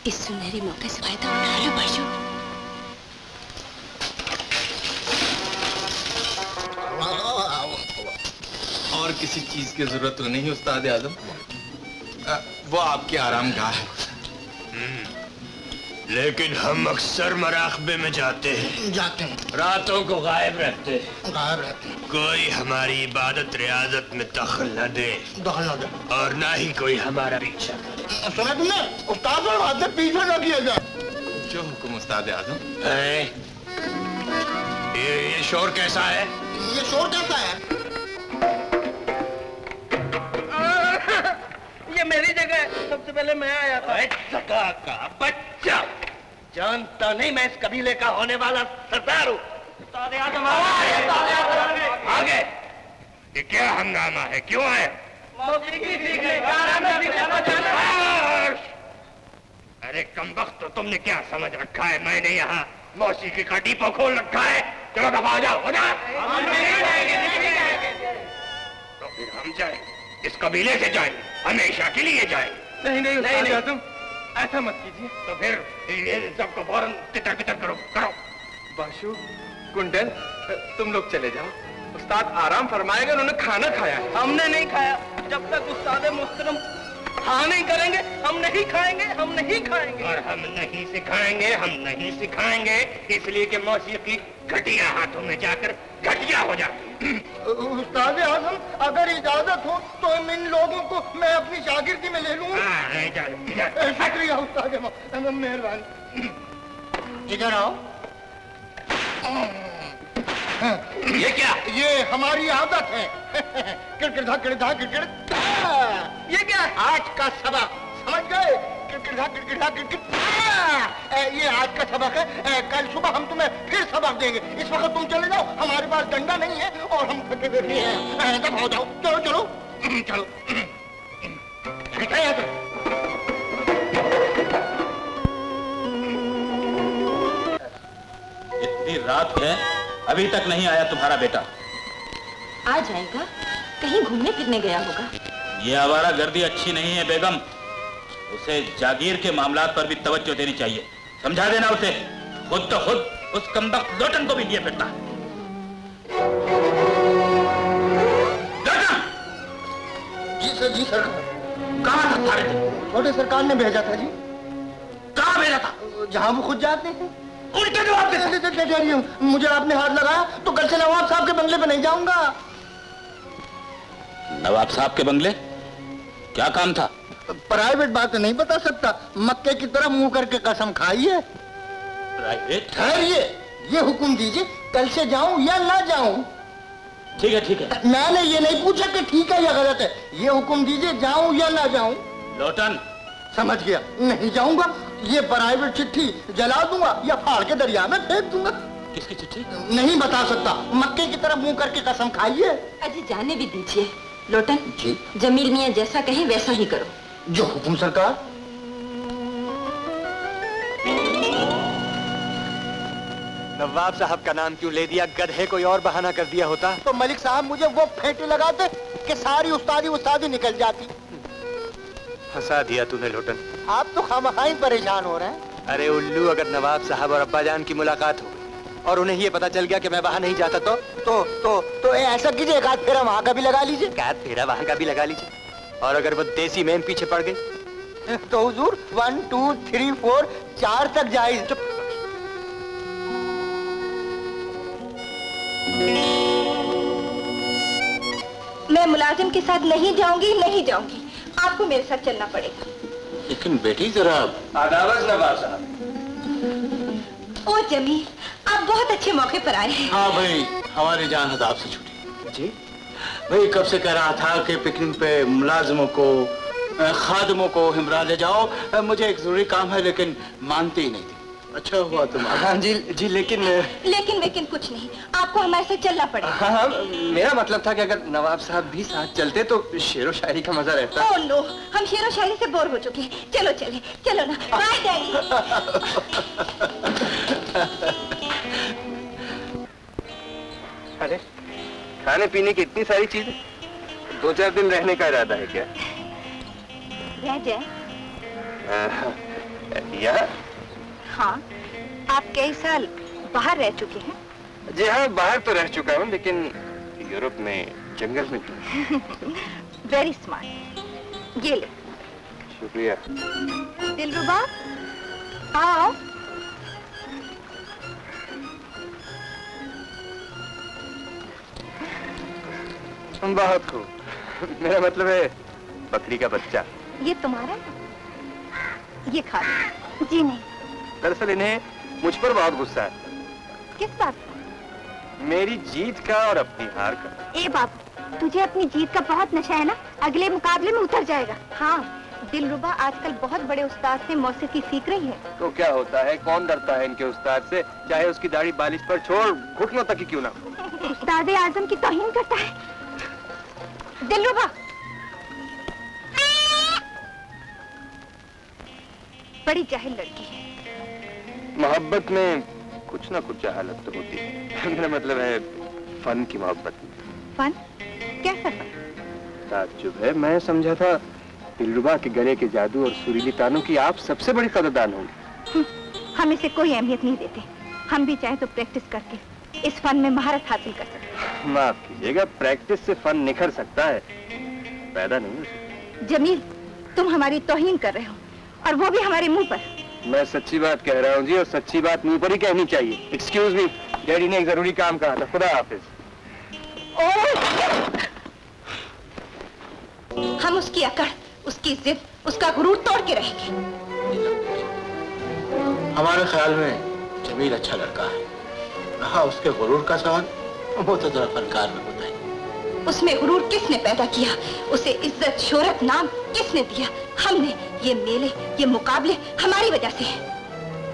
इस सुनहरी मौके से फायदा उठा लो बाशु। और किसी चीज की जरूरत तो नहीं उस्ताद आजम, वो आपके आराम गाह है। लेकिन हम अक्सर मराकबे में जाते हैं, रातों को गायब रहते हैं। कोई हमारी इबादत रियाजत में दखल न दे और ना ही कोई हमारा पीछा करे। सुना तुमने? उस्ताद और हाथ से पीछे न किया जाए। जो हुक्म उस्ताद आजम। ये शोर कैसा है? ये शोर कैसा है? ये मेरी जगह है, सबसे पहले मैं आया था। सका का बच्चा, जानता नहीं मैं इस कबीले का होने वाला सरदार हूँ। आगे ये क्या हंगामा है, क्यों है? मौसीकी सीखने, अरे कमबख्त, तो तुमने क्या समझ रखा है? मैंने यहाँ मौसीकी का डिपो खोल रखा है। चलो दफा हो जाओ, हो जाओ। तो फिर हम जाए, इस कबीले से जाएंगे, हमेशा के लिए जाएंगे। नहीं उस्ताद आजम, ऐसा मत कीजिए। तो फिर ये सबको फौरन तितर बितर करो। बाशु, कुंडल, तुम लोग चले जाओ। उस्ताद आराम फरमाएगा, उन्होंने खाना खाया है। हमने नहीं खाया। जब तक उस्ताद मुहतरम हाँ नहीं करेंगे, हम नहीं खाएंगे, हम नहीं खाएंगे। और हम नहीं सिखाएंगे, हम नहीं सिखाएंगे, इसलिए कि मौसीकी घटिया हाथों में जाकर घटिया हो जाती है। उस्ताद आजम, अगर इजाजत हो तो इन लोगों को मैं अपनी शागिर्दी में ले लूं। शुक्रिया उस्ताद, मेहरबानी। इधर आओ। ये क्या? ये हमारी आदत है। किड़किड़ा किड़किड़ा किड़किड़। ये क्या है? आज का सबक समझ गए? किड़किड़ा किड़किड़ा किड़किड़। ये आज का सबक है। कल सुबह हम तुम्हें फिर सबक देंगे। इस वक्त तुम चले जाओ, हमारे पास डंडा नहीं है और हम थके बैठे हैं। तब हो जाओ, चलो चलो चलो। आधी रात है, अभी तक नहीं आया तुम्हारा बेटा। आ जाएगा, कहीं घूमने फिरने गया होगा। ये आवारा गर्दी अच्छी नहीं है बेगम, उसे जागीर के मामलात पर भी तवज्जो देनी चाहिए। समझा देना उसे, खुद तो खुद उस कमबख्त लोटन को भी लिए फिरता है। जी सर, जी सरकार। कहाँ था थारे थे? छोटे सरकार ने भेजा था जी। कहाँ भेजा था? जहाँ वो खुद जाते हैं। उल्टे जवाब दे। मुझे आपने हाथ लगाया तो कल से नवाब साहब के बंगले पे नहीं जाऊंगा। नवाब साहब के बंगले? क्या काम था? प्राइवेट बात नहीं बता सकता, मक्के की तरह मुंह करके कसम खाइए। प्राइवेट? ठहरिए, ये हुक्म दीजिए कल से जाऊं या ना जाऊं। ठीक है, ठीक है। मैंने ये नहीं पूछा कि ठीक है या गलत है, ये हुक्म दीजिए जाऊं या ना जाऊं। लोटन। समझ गया, नहीं जाऊंगा। ये प्राइवेट चिट्ठी जला दूंगा या फाड़ के दरिया में फेंक दूंगा। किसकी चिट्ठी? नहीं बता सकता, मक्के की तरह मुंह करके कसम खाइए। अजी जाने भी दीजिए। लोटन जी। जमील मियाँ जैसा कहें वैसा ही करो। जो हुक्म सरकार। नवाब साहब का नाम क्यों ले दिया? गधे कोई और बहाना कर दिया होता तो मलिक साहब मुझे वो फेंटे लगाते कि सारी उस्तादी निकल जाती। फंसा दिया तूने लोटन। आप तो खामखा ही परेशान हो रहे हैं। अरे उल्लू, अगर नवाब साहब और अब्बाजान की मुलाकात हो गई और उन्हें ये पता चल गया कि मैं वहां नहीं जाता तो ऐसा कीजिए, एक आध फेरा वहां का भी लगा लीजिए। एक आध फेरा वहां का भी लगा लीजिए। और अगर वो देसी मेम पीछे पड़ गई तो हुजूर 1 2 3 4 4 तक जाए। मैं मुलाजिम के साथ नहीं जाऊंगी, नहीं जाऊंगी। आपको मेरे साथ चलना पड़ेगा। लेकिन बेटी जरा। आदाब नवाब साहब। ओ जमील, आप बहुत अच्छे मौके पर आए हैं। हाँ भाई, हमारी जान हदाब से छूटी। जी भाई कब से कह रहा था कि पिकनिक पे मुलाजिमों को, खादमों को हिमरा ले जाओ, मुझे एक जरूरी काम है, लेकिन मानते ही नहीं थे। अच्छा हुआ तुम। हाँ जी जी, लेकिन कुछ नहीं, आपको हमारे साथ चलना पड़ेगा। हाँ, मेरा मतलब था कि अगर नवाब साहब भी साथ चलते तो शेरो शायरी का मजा रहता। ओह नो, हम शेरो शायरी से बोर हो चुके हैं। चलो चले, चलो ना। Bye daddy. अरे खाने पीने की इतनी सारी चीजें, 2-4 दिन रहने का इरादा है क्या? रह जाए। यहाँ? हाँ, आप कई साल बाहर रह चुके हैं। जी हाँ, बाहर तो रह चुका हूँ, लेकिन यूरोप में जंगल में वेरी स्मार्ट। ये ले। शुक्रिया। दिलरुबा, आओ। बहुत खूब। मेरा मतलब है बकरी का बच्चा। ये तुम्हारा है? ये खा लो। जी नहीं। दरअसल इन्हें मुझ पर बहुत गुस्सा है। किस बात? मेरी जीत का और अपनी हार का। ए बाबू, तुझे अपनी जीत का बहुत नशा है ना, अगले मुकाबले में उतर जाएगा। हाँ, दिलरुबा आजकल बहुत बड़े उस्ताद से मौसीकी सीख रही है। तो क्या होता है, कौन डरता है इनके उस्ताद से? चाहे उसकी दाढ़ी बालिश पर छोड़, घुटनों तक ही क्यों ना। उस्ताद आजम की तौहीन करता है। दिलरुबा, बड़ी जाहिल लड़की है। मोहब्बत में कुछ ना कुछ जहालत तो होती है। मेरा मतलब है फन की मोहब्बत। फन? कैसा फन? ताज्जुब है, मैं समझा था दिलरुबा के गले के जादू और सुरीली तानों की आप सबसे बड़ी कदरदान होंगी। हम इसे कोई अहमियत नहीं देते। हम भी चाहे तो प्रैक्टिस करके इस फन में महारत हासिल कर सकते हैं। माफ कीजिएगा, प्रैक्टिस से फन निखर सकता है, पैदा नहीं हो सकता। जमील, तुम हमारी तौहीन कर रहे हो, और वो भी हमारे मुंह पर। मैं सच्ची बात कह रहा हूँ जी, और सच्ची बात मुंह पर ही कहनी चाहिए। एक्सक्यूज मी, डैडी ने एक जरूरी काम कहा था। खुदा हाफिज। हम उसकी अकड़, उसकी जिद, उसका गुरूर तोड़ के रहेंगे। हमारे ख्याल में जमील अच्छा लड़का है। हाँ, उसके गुरूर का सवाल वो तो जरा फनकार में बताएं। उसमें गुरूर किसने पैदा किया? उसे इज्जत, शोहरत, नाम किसने दिया? हमने। ये मेले, ये मुकाबले हमारी वजह से हैं।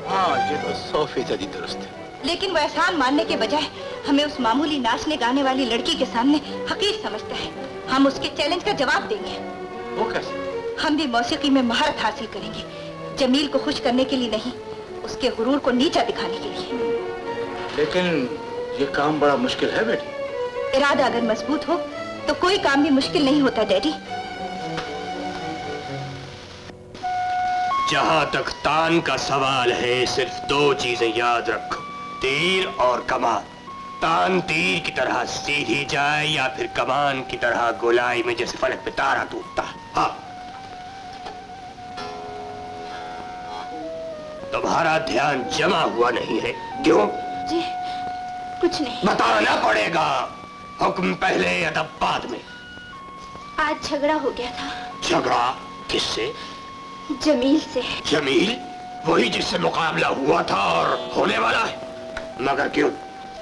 हाँ, ये तो 100% दुरुस्त है। लेकिन वो एहसान मानने के बजाय हमें उस मामूली नाचने गाने वाली लड़की के सामने हकीर समझता है। हम उसके चैलेंज का जवाब देंगे। वो कैसे? हम भी मौसीकी में महारत हासिल करेंगे। जमील को खुश करने के लिए नहीं, उसके गुरूर को नीचा दिखाने के लिए। लेकिन ये काम बड़ा मुश्किल है बेटी। इरादा अगर मजबूत हो तो कोई काम भी मुश्किल नहीं होता डैडी। जहां तक तान का सवाल है, सिर्फ दो चीजें याद रखो, तीर और कमान। तान तीर की तरह सीधी जाए या फिर कमान की तरह गोलाई में जैसे फलक पे तारा टूटता। हाँ, तुम्हारा ध्यान जमा हुआ नहीं है, क्यों? जी कुछ नहीं। बताना पड़ेगा, हुक्म पहले अदब बाद में। आज झगड़ा हो गया था। झगड़ा किससे? जमील से। जमील? वही जिससे मुकाबला हुआ था और होने वाला है, मगर क्यों?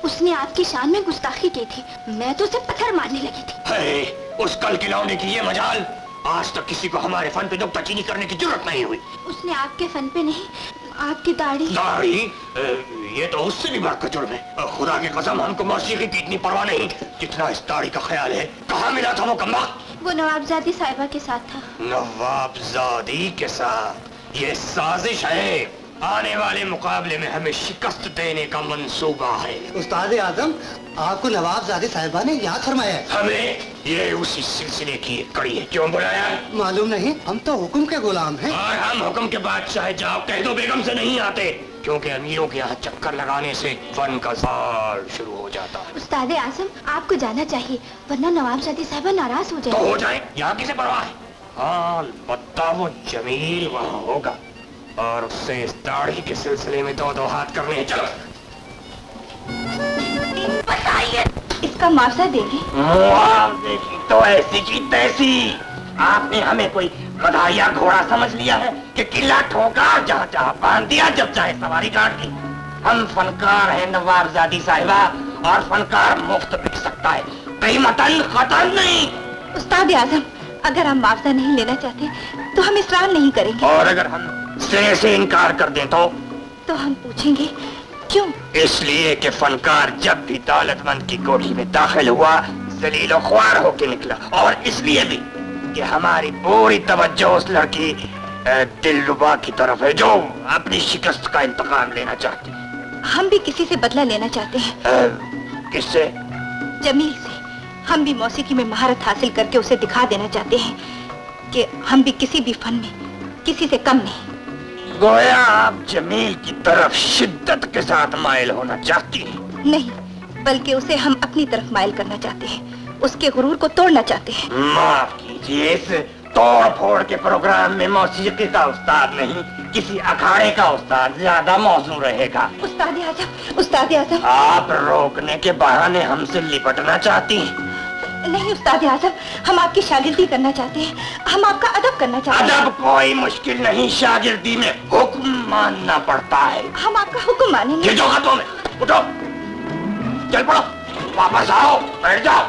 उसने आपकी शान में गुस्ताखी की थी, मैं तो उसे पत्थर मारने लगी थी। है, उस कल की लौंडे की ये मजाल, आज तक किसी को हमारे फन पे नुक्ताचीनी करने की जरूरत नहीं हुई। उसने आपके फन पे नहीं, आपकी दाढ़ी। दाढ़ी? ये तो उससे भी बढ़कर जुर्म है। खुदा की कसम, हमको मौसीकी की इतनी परवाह नहीं जितना इस दाढ़ी का ख्याल है। कहाँ मिला था वो कमबख्त? वो नवाबजादी साहिबा के साथ था। नवाबजादी के साथ? ये साजिश है। आने वाले मुकाबले में हमें शिकस्त देने का मंसूबा है। उस्ताद आजम, आपको नवाबजादी साहिबा ने याद फरमाया है। हमें? ये उसी सिलसिले की एक कड़ी है। क्यों बुलाया? मालूम नहीं, हम तो हुक्म के गुलाम हैं। और हम हुक्म के बाद चाहे जाओ कह दो बेगम से नहीं आते, क्योंकि अमीरों के यहाँ चक्कर लगाने से फन का साल शुरू हो जाता है। उस्ताद आजम, आपको जाना चाहिए, वरना नवाबजादी साहिबा नाराज हो तो जाए। हो जाए, यहाँ किसे परवाह है। हाँ, अलबत्ता वो जमील वहाँ होगा और उससे इस दाढ़ी के सिलसिले में दो हाथ करने हैं। चलो बताइए, इसका मुआवजा देंगे? मुआवजे की तो ऐसी की तैसी। आपने हमें कोई बधाइया घोड़ा समझ लिया है कि किला ठोका जहाँ जहाँ बांध दिया, जब चाहे सवारी काट दी। हम फनकार हैं नवाबजादी साहिबा, और फनकार मुफ्त बिक सकता है, कीमतन खतन नहीं। उस्ताद आजम, अगर हम मुआवजा नहीं लेना चाहते तो हम इसरार नहीं करेंगे। और अगर हम सिरे से इनकार कर दें तो हम पूछेंगे क्यों? इसलिए कि फनकार जब भी दौलतमंद की कोठी में दाखिल हुआ जलीलो ख्वार होके निकला, और इसलिए भी कि हमारी पूरी तवज्जो उस लड़की दिलरुबा की तरफ है जो अपनी शिकस्त का इंतकाम लेना चाहती है। हम भी किसी से बदला लेना चाहते हैं। किससे? जमील से। हम भी मौसीकी में महारत हासिल करके उसे दिखा देना चाहते हैं कि हम भी किसी भी फन में किसी से कम नहीं। गोया आप जमील की तरफ शिद्दत के साथ माइल होना चाहती हैं। नहीं, बल्कि उसे हम अपनी तरफ माइल करना चाहते हैं, उसके गुरूर को तोड़ना चाहते हैं। माफ कीजिए, इस तोड़ फोड़ के प्रोग्राम में मौसीकी का उस्ताद नहीं, किसी अखाड़े का उस्ताद ज्यादा मौजूद रहेगा। उस्ताद आजम, उस्ताद आजम। आप रोकने के बहाने हमसे लिपटना चाहती हैं। नहीं उस्ताद आजम, हम आपकी शागिर्दी करना चाहते हैं, हम आपका अदब करना चाहते हैं। अदब कोई मुश्किल नहीं, शागिर्दी में हुक्म मानना पड़ता है। हम आपका हुक्म मानेंगे। ये जो हाथों में, उठो, चल पड़ो, वापस आओ, बैठ जाओ।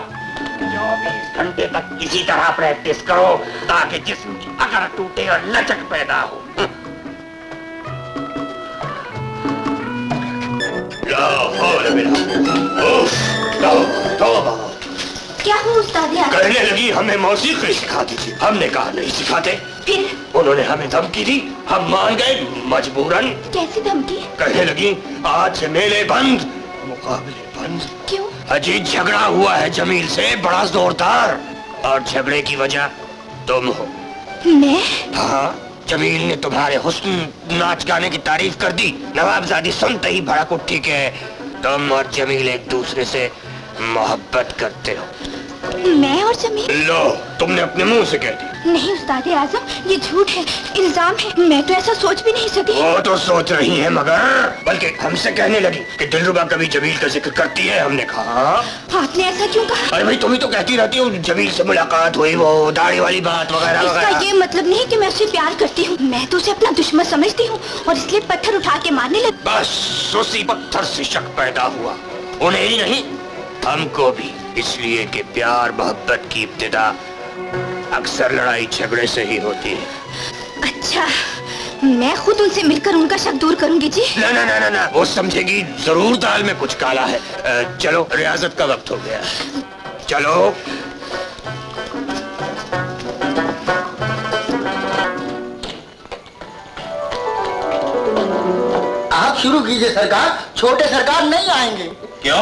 24 घंटे तक इसी तरह प्रैक्टिस करो ताकि जिस्म की अकड़ टूटे और लचक पैदा हो। क्या हुआ उस्ताद आजम? कहने लगी हमें मौसीकी सिखाती थी, हमने कहा नहीं सिखाते। फिर उन्होंने हमें धमकी दी, हम मान गए मजबूरन। कैसी धमकी? कहने लगी आज से मेले बंद, मुकाबले बंद। क्यों? अजी झगड़ा हुआ है जमील से बड़ा जोरदार, और झगड़े की वजह तुम हो। मैं? हाँ, जमील ने तुम्हारे हुस्न नाच गाने की तारीफ कर दी। नवाबजादी सुनते ही भड़क उठी के तुम और जमील एक दूसरे से मोहब्बत करते हो। मैं और जमील? लो, तुमने अपने मुंह से कह दी। नहीं उस्ताद आजम, ये झूठ है, इल्जाम है, मैं तो ऐसा सोच भी नहीं सकी। वो तो सोच रही है, मगर बल्कि हमसे कहने लगी कि दिलरुबा कभी जमील का जिक्र करती है। हमने कहा आपने ऐसा क्यों कहा? अरे भाई, तुम ही तो कहती रहती हो जमील से मुलाकात हुई, वो दाढ़ी वाली बात वगैरह वगैरह। इसका ये मतलब नहीं कि मैं उसे प्यार करती हूँ, मैं तो उसे अपना दुश्मन समझती हूँ और इसलिए पत्थर उठा के मारने लगी। बस उसी पत्थर से शक पैदा हुआ, उन्हें ही नहीं हमको भी, इसलिए कि प्यार मोहब्बत की इब्तिदा अक्सर लड़ाई झगड़े से ही होती है। अच्छा, मैं खुद उनसे मिलकर उनका शक दूर करूंगी जी। ना ना ना ना ना, वो समझेगी जरूर दाल में कुछ काला है। चलो, रियाजत का वक्त हो गया, चलो। आप शुरू कीजिए सरकार, छोटे सरकार नहीं आएंगे। क्यों?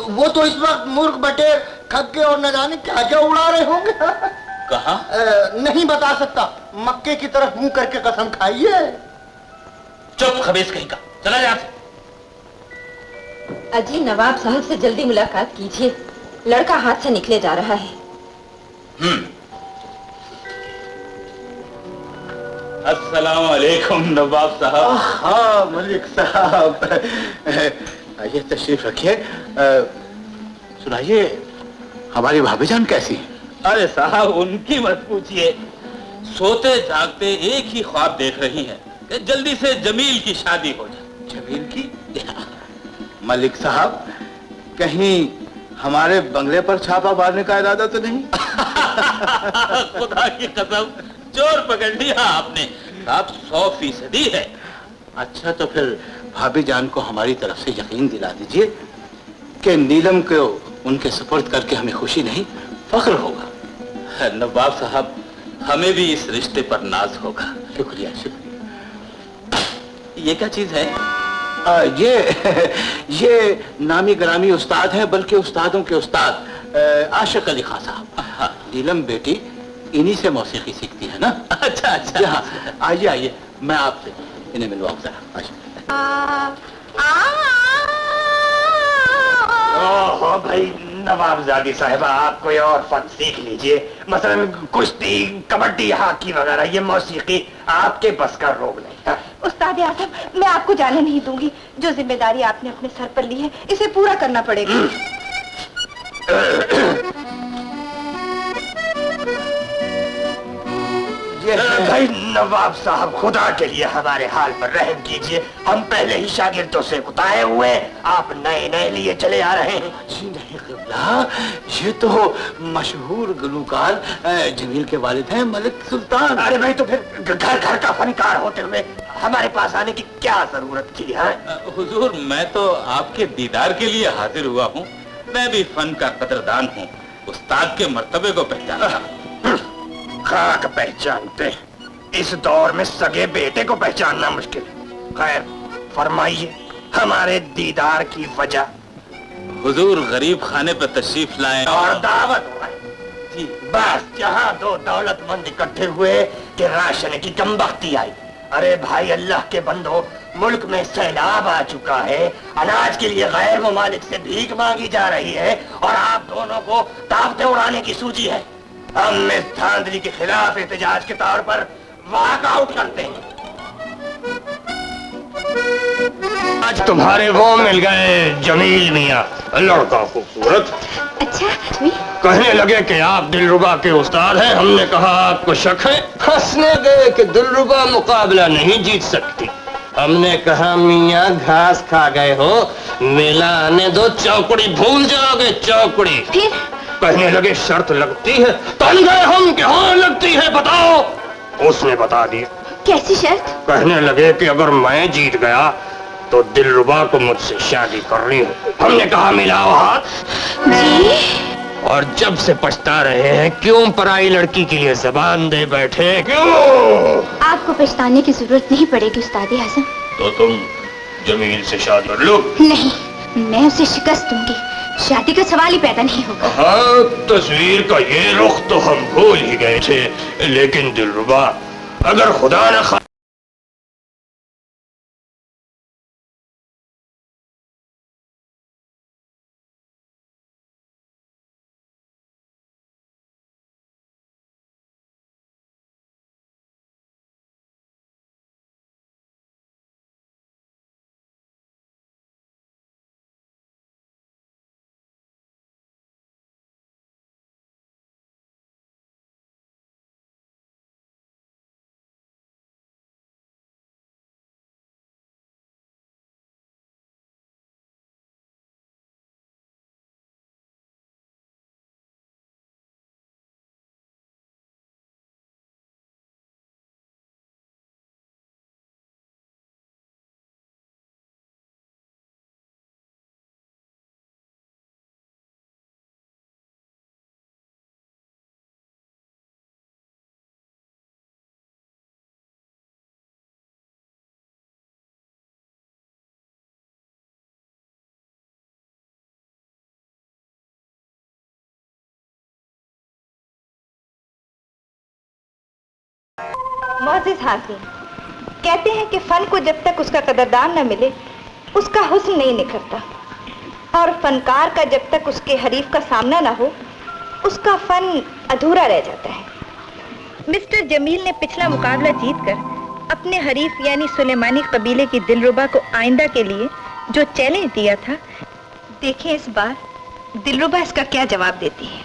वो तो इस वक्त मूर्ख बटेर खग्गे और न जाने क्या क्या उड़ा रहे होंगे। कहाँ? नहीं बता सकता, मक्के की तरफ मुंह करके कसम खाइए। चुप खबीस कहीं का, चला जा। अजी नवाब साहब से जल्दी मुलाकात कीजिए, लड़का हाथ से निकले जा रहा है। अस्सलाम वालेकुम नवाब साहब। हाँ मलिक साहब, आइए तशरीफ रखिए। सुनाइए, हमारी भाभीजान कैसी है? अरे साहब उनकी मत पूछिए, सोते जागते एक ही ख्वाब देख रही हैं कि जल्दी से जमील की शादी हो जाए। जमील की? मलिक साहब कहीं हमारे बंगले पर छापा मारने का इरादा तो नहीं? खुदा की कसम, चोर पकड़ लिया आपने साहब, 100% है। अच्छा तो फिर भाभी जान को हमारी तरफ से यकीन दिला दीजिए कि नीलम को उनके सुपुर्द करके हमें खुशी नहीं फख्र होगा। नवाब साहब हमें भी इस रिश्ते पर नाज होगा। शुक्रिया शुक्रिया। ये क्या चीज है? ये नामी ग्रामी उस्ताद है, बल्कि उस्तादों के उस्ताद आशिक अली खान साहब। नीलम बेटी इन्हीं से मौसीकी सीखती है ना। अच्छा अच्छा। हाँ, आइए आइए, मैं आपसे इन्हें मिलवाऊं जरा। ओहो भाई नवाबजादी साहिबा, आप कोई और फन सीख लीजिए, मसलन कुश्ती, कबड्डी, हॉकी वगैरह। ये मौसीकी आपके बस का रोग नहीं है। उस्ताद आजम, मैं आपको जाने नहीं दूंगी। जो जिम्मेदारी आपने अपने सर पर ली है, इसे पूरा करना पड़ेगा। भाई नवाब साहब, खुदा के लिए हमारे हाल पर रहम कीजिए। हम पहले ही शागिर्दों से कुताए हुए, आप नए नए लिए चले आ रहे हैं। जी नहीं क़िबला, ये तो मशहूर गुलूकार जमील के वालिद हैं, मलिक सुल्तान। अरे भाई, तो फिर घर घर का फनकार होते हुए हमारे पास आने की क्या जरूरत थी? हुजूर मैं तो आपके दीदार के लिए हाजिर हुआ हूँ। मैं भी फन का कदरदान हूँ, उस्ताद के मर्तबे को पहचानता हूँ। खाक पहचानते, इस दौर में सगे बेटे को पहचानना मुश्किल है। खैर फरमाइए हमारे दीदार की वजह। हुजूर गरीब खाने पर तशरीफ लाए और दावत जी, बस जहाँ दो दौलतमंद इकट्ठे हुए कि राशन की कमबख्ती आई। अरे भाई अल्लाह के बंदो, मुल्क में सैलाब आ चुका है, अनाज के लिए गैर ममालिक से भीख मांगी जा रही है, और आप दोनों को दावतें उड़ाने की सूझी है। हम इस धांधली के खिलाफ एहतजाज के तौर पर वॉकआउट करते हैं। आज तुम्हारे वो मिल गए जमील मियाँ, लड़का खूबसूरत। अच्छा कहने लगे कि आप दिलरुबा के उस्ताद हैं। हमने कहा आपको शक है? हंसने गए कि दिलरुबा मुकाबला नहीं जीत सकती। हमने कहा मियाँ घास खा गए हो, मेला आने दो, चौकड़ी भूल जाओगे, चौकड़ी। फिर कहने लगे शर्त लगती है। तन गए हम कि हाँ लगती है, बताओ। उसने बता दिया। कैसी शर्त? कहने लगे कि अगर मैं जीत गया तो दिलरुबा को मुझसे शादी करनी है। हमने कहा मिलाओ हाथ जी। और जब से पछता रहे हैं, क्यों पराई लड़की के लिए जबान दे बैठे, क्यों? आपको पछताने की जरूरत नहीं पड़ेगी उस्ताद आजम। तो तुम जमील से शादी कर लो। नहीं, मैं उसे शिकस्त दूंगी, शादी का सवाल ही पैदा नहीं होगा। हाँ, तस्वीर का ये रुख तो हम भूल ही गए थे, लेकिन दिलरुबा अगर खुदा न मोअज़्ज़िज़ हाज़िर, कहते हैं कि फन को जब तक उसका कदरदान न मिले उसका हुस्न नहीं निखरता, और फनकार का जब तक उसके हरीफ का सामना न हो उसका फन अधूरा रह जाता है। मिस्टर जमील ने पिछला मुकाबला जीतकर अपने हरीफ यानी सुलेमानी कबीले की दिलरुबा को आइंदा के लिए जो चैलेंज दिया था, देखें इस बार दिलरुबा इसका क्या जवाब देती है।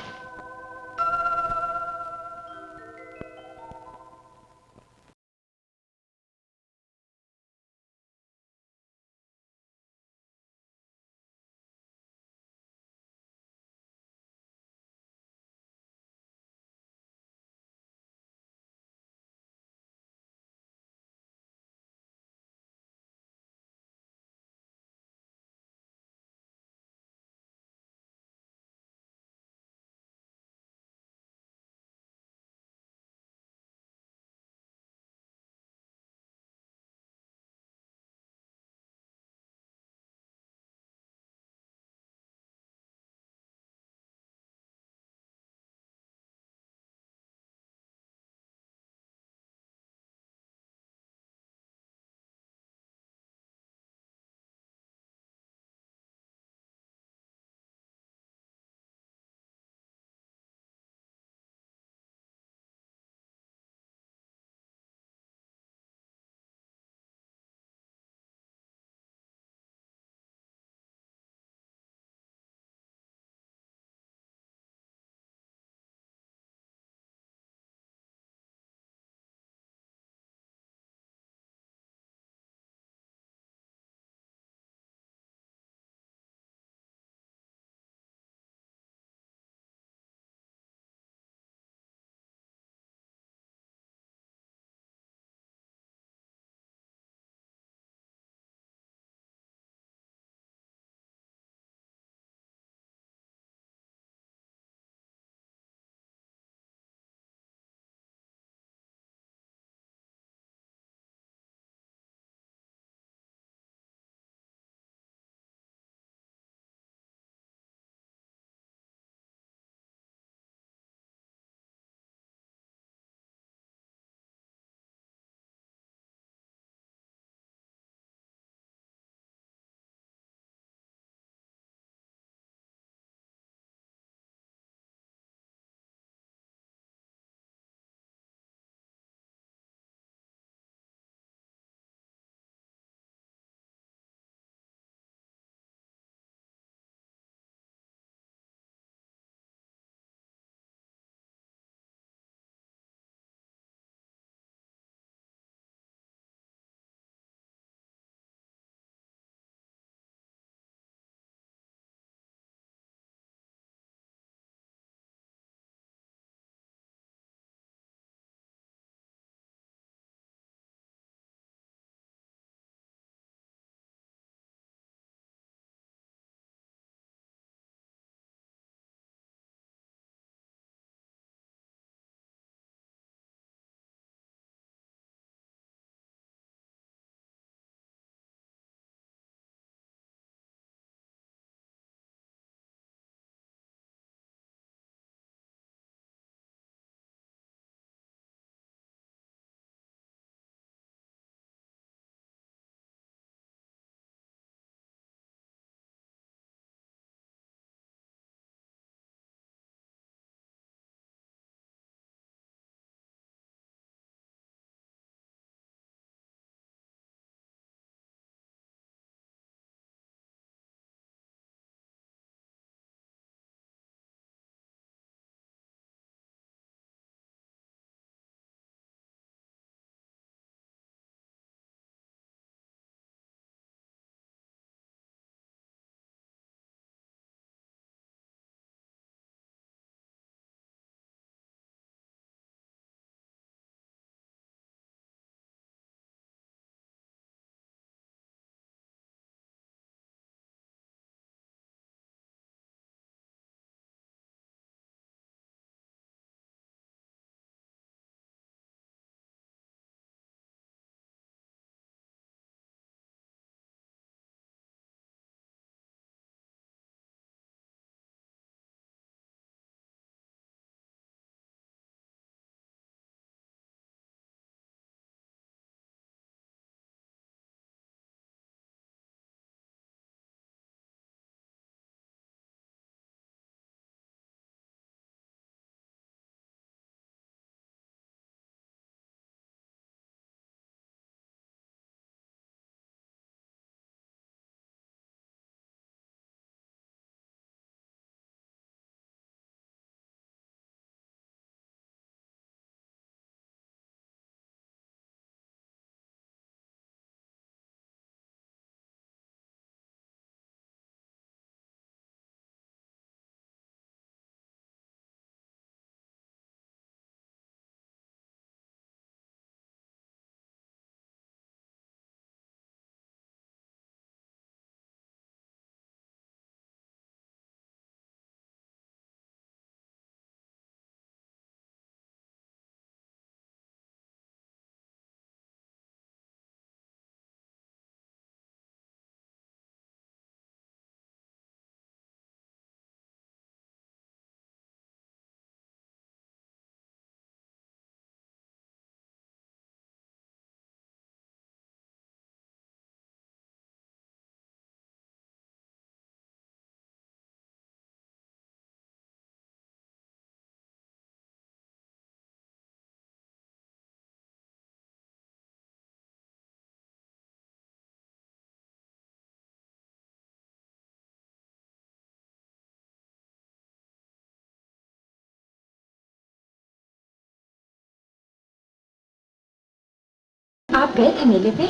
गए थे मेले पे?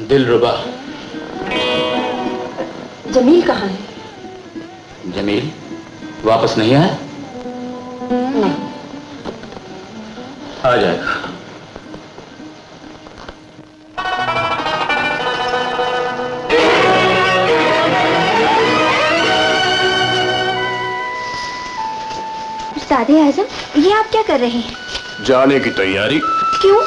दिलरुबा। जमील कहाँ है? जमील वापस नहीं आया? नहीं। आ जाएगा। उस्ताद आज़म, ये आप क्या कर रहे हैं? जाने की तैयारी। क्यों?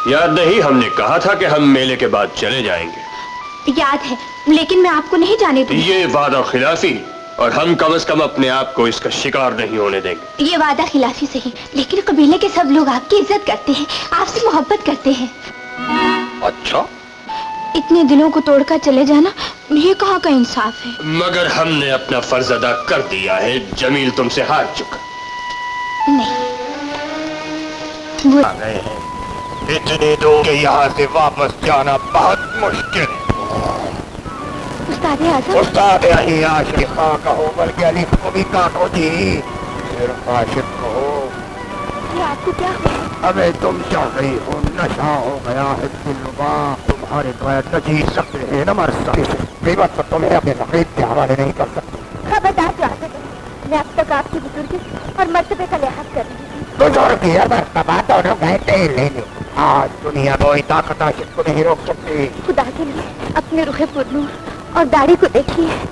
याद नहीं, हमने कहा था कि हम मेले के बाद चले जाएंगे। याद है, लेकिन मैं आपको नहीं जाने दूंगी। ये वादा खिलाफी, और हम कम से कम अपने आप को इसका शिकार नहीं होने देंगे। ये वादा खिलाफी सही, लेकिन कबीले के सब लोग आपकी इज्जत करते हैं, आपसे मोहब्बत करते हैं। अच्छा? इतने दिलों को तोड़कर चले जाना, ये कहाँ का इंसाफ है? मगर हमने अपना फर्ज अदा कर दिया है। जमील तुमसे हार चुका। नहीं। आ गए हैं। इतनी दूर के यहाँ से वापस जाना बहुत मुश्किल है। उस्ताद आज़म। उस्ताद आशिक कहो, बल्कि अलीफ को भी काटो जी। सिर्फ आशिक कहो। ये आपको क्या हुआ? अबे तुम चाह रही हो, नशा हो गया है दिलरुबा। तुम्हारे द्वार न जी सकते हैं न मर सकते। कीमत पर तुम्हें अपने नकीब के हवाले नहीं कर सकते। खबरदार जो आगे मैं अब तक आपकी बुजुर्गी और मर्तबे का लिहाज कर रही थी। बुजुर्गी और मर्तबा दोनों गए तेल लेने। आज दुनिया कोई ताकत आशिक को नहीं रोक सकती। खुदा के लिए अपने रुखे पुरनूर और दाढ़ी को देखिए।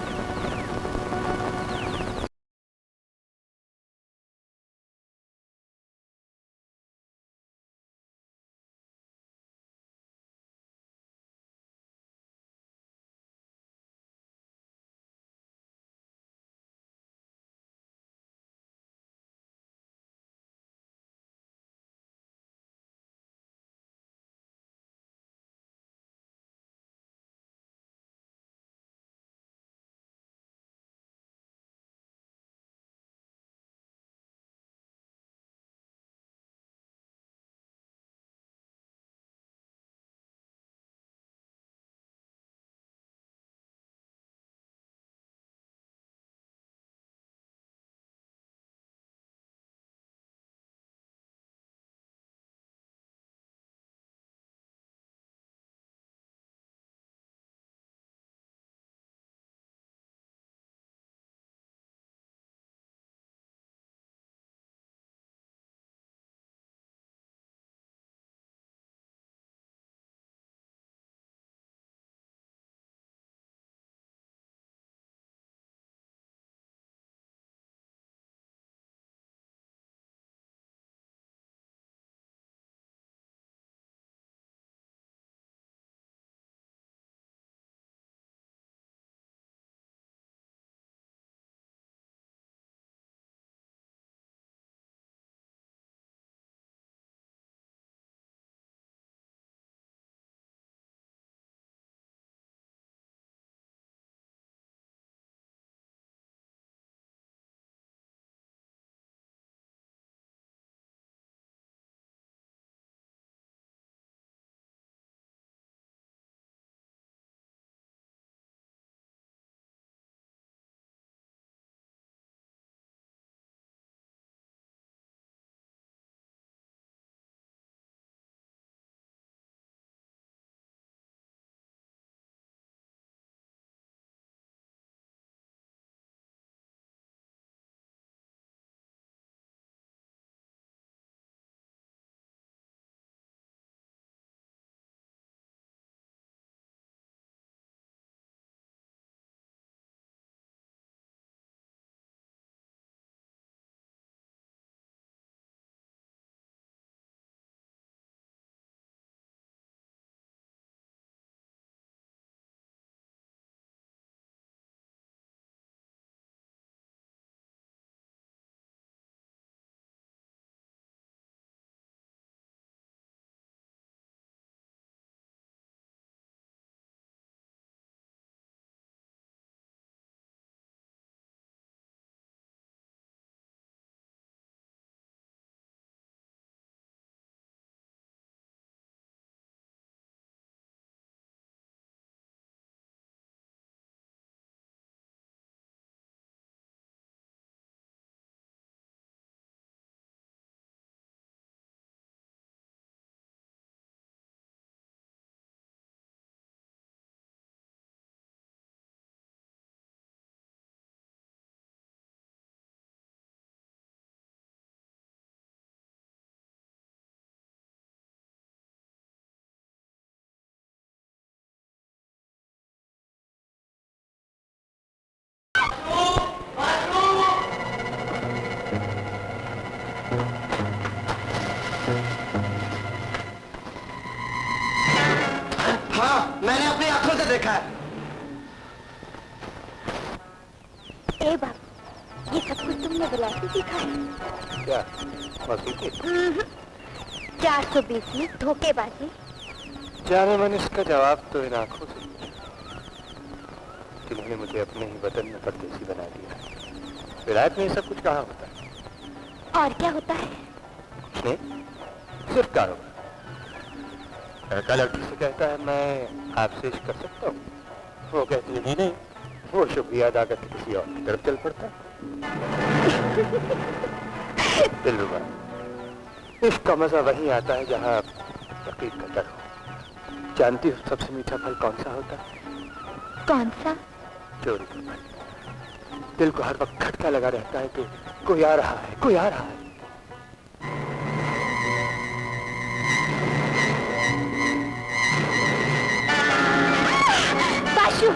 हाँ, मैंने अपनी आंखों से देखा है। ए बाप, ये सब कुछ तुमने विलायत से सीखा है? क्या मौसीकी? 420 में धोखेबाजी। जाने मन इसका जवाब तो इन आंखों से जिन्होंने मुझे अपने ही वतन में परदेसी बना दिया। विलायत में ये सब कुछ कहाँ होता है? और क्या होता है? नहीं, सिर्फ कारोबार। लड़का लड़की से कहता है मैं आपसे इश्क कर सकता हूँ, वो कहती है नहीं, वो शुक्रिया अदा करके किसी और की तरफ चल पड़ता है। दिलरुबा, इसका मजा वहीं आता है जहाँ यकीन का डर हो। जानती हो सबसे मीठा फल कौन सा होता है? कौन सा? चोरी का फल। दिल को हर वक्त खटका लगा रहता है कि कोई आ रहा है, कोई आ रहा है। बाशु,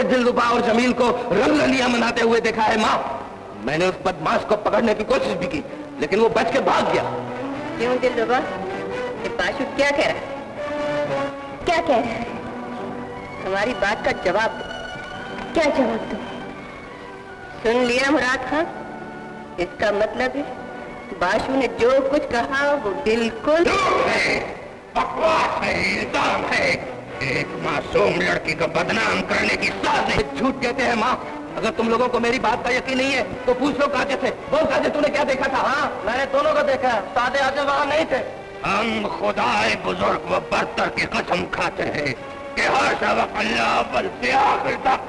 दिलरुबा और जमील को रंगरलियां मनाते हुए देखा है माँ। मैंने उस बदमाश को पकड़ने की कोशिश भी की, लेकिन वो बच के भाग गया। क्यों दिलरुबा, ये बाशु क्या कह रहा है? क्या कह रहा है? हमारी बात का जवाब दो। क्या जवाब दो? सुन लिया मुराद खान, इसका मतलब है बाशु ने जो कुछ कहा वो बिल्कुल बकवास है, इल्जाम है। एक मासूम लड़की को बदनाम करने की साजिश। झूठ कहते हैं माँ। अगर तुम लोगों को मेरी बात का यकीन नहीं है तो पूछ लो काजे से। बोल काजे, तूने क्या देखा था? हाँ, मैंने दोनों को देखा। सादे आजम वहां नहीं थे। हम खुदाए बुजुर्ग व बरतर की कसम खाते हैं कि हर सबक अल्लाह अव्वल से आखिर तक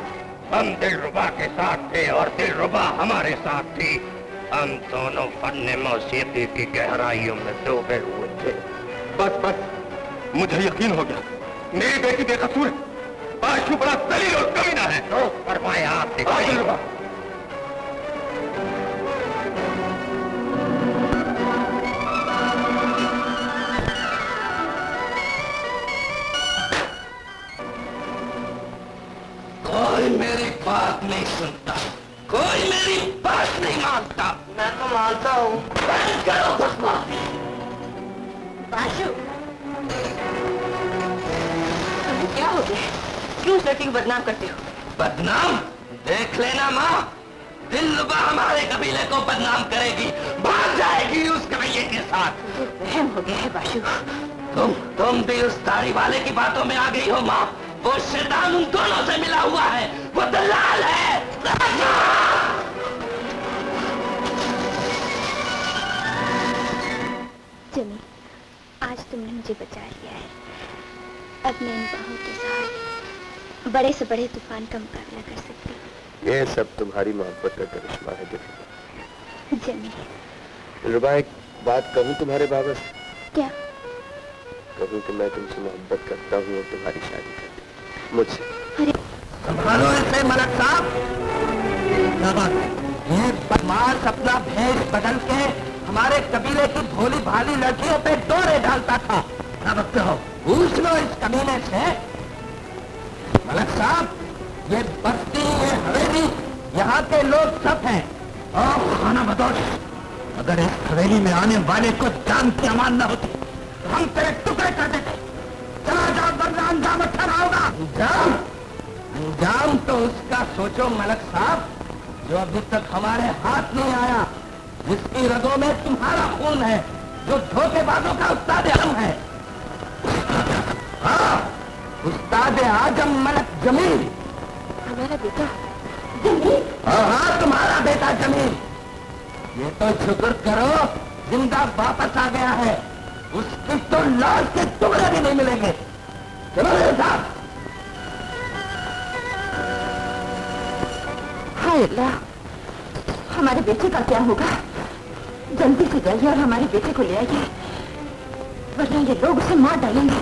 हम दिलरुबा के साथ थे और दिलरुबा हमारे साथ थी। हम दोनों फन मौसीकी की गहराइयों में डूबे हुए थे। बस, मुझे यकीन हो गया। मेरी बेटी बेकसूर है। बाशु बड़ा दलील और कमीना है। फरमाया आपने। कोई मेरी बात नहीं सुनता, कोई मेरी बात नहीं मानता। मैं तो मानता हूँ। बाशु, क्या हो गया? क्यों उस लड़की को बदनाम करते हो? बदनाम? देख लेना माँ, दिलरुबा हमारे कबीले को बदनाम करेगी, भाग जाएगी उस कबीले के साथ। वहम हो गया है बाशु। तुम भी उस दाढ़ी वाले की बातों में आ गई हो माँ। वो शैतान उन दोनों से मिला हुआ है, वो दलाल है। जमी, आज तुमने मुझे बचा लिया है। अब मैं इन बाहों के सहारे बड़े से बड़े तूफान का मुकाबला कर सकती हूँ। ये सब तुम्हारी मोहब्बत का करिश्मा है दिलरुबा। जमी, दिलरुबा, एक बात कहूँ तुम्हारे बाबा से? क्या? कहूँ कि मैं तुमसे मोहब्बत करता हूँ और तुम्हारी शादी करती हूँ मुझसे। संभालो इसे मलक साहब। ये बदमाश अपना भेष बदल के हमारे कबीले की भोली भाली लड़कियों पे डोरे डालता था। क्या बकते हो? पूछ लो इस कमीने से। मलक साहब, ये बस्ती, ये हवेली, यहाँ के लोग सब हैं। और खाना बदोश, अगर इस हवेली में आने वाले को जान की अमान न होती तो हम तेरे टुकड़े कर देते। चला जाओ, वरना अंजाम अच्छा ना होगा। अंजाम तो उसका सोचो मलक साहब, जो अभी तक हमारे हाथ नहीं आया, जिसकी रगों में तुम्हारा खून है, जो धोखेबाजों का उस्ताद आजम है। हाँ, उस्ताद आजम मलक जमील। हमारा बेटा जमील? हाँ, तुम्हारा बेटा जमील। ये तो शुक्र करो जिंदा वापस आ गया है। उसकी तो लाश के टुकड़े भी नहीं मिलेंगे। चलो मेरे साथ। हाय अल्लाह, हमारे बेटे का क्या होगा? जल्दी से जाइए और हमारे बेटे को ले आइए, वरना ये लोग उसे मार डालेंगे।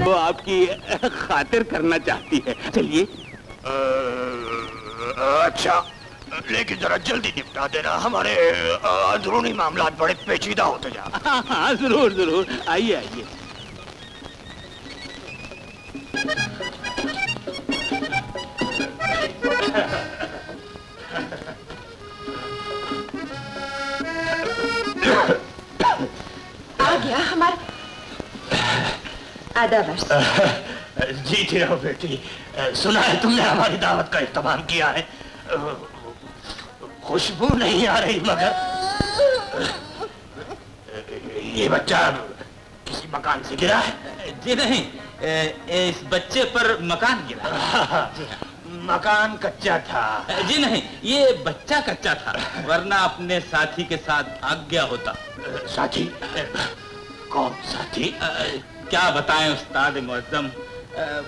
वो आपकी खातिर करना चाहती है। चलिए। अच्छा, लेकिन जरा जल्दी निपटा देना, हमारे अंदरूनी मामलात बड़े पेचीदा होते जा रहे हैं। हाँ, जरूर जरूर, आइए आइए। आ गया हमारा आधा वर्ष। जीती रहो बेटी। सुना है तुमने हमारी दावत का इत्तेमाम किया है। खुशबू नहीं आ रही, मगर ये बच्चा किसी मकान से गिरा है? जी नहीं, इस बच्चे पर मकान गिरा। मकान कच्चा था? जी नहीं, ये बच्चा कच्चा था, वरना अपने साथी के साथ भाग गया होता। साथी? कौन साथी? क्या बताएं उस्ताद मुअज्जम,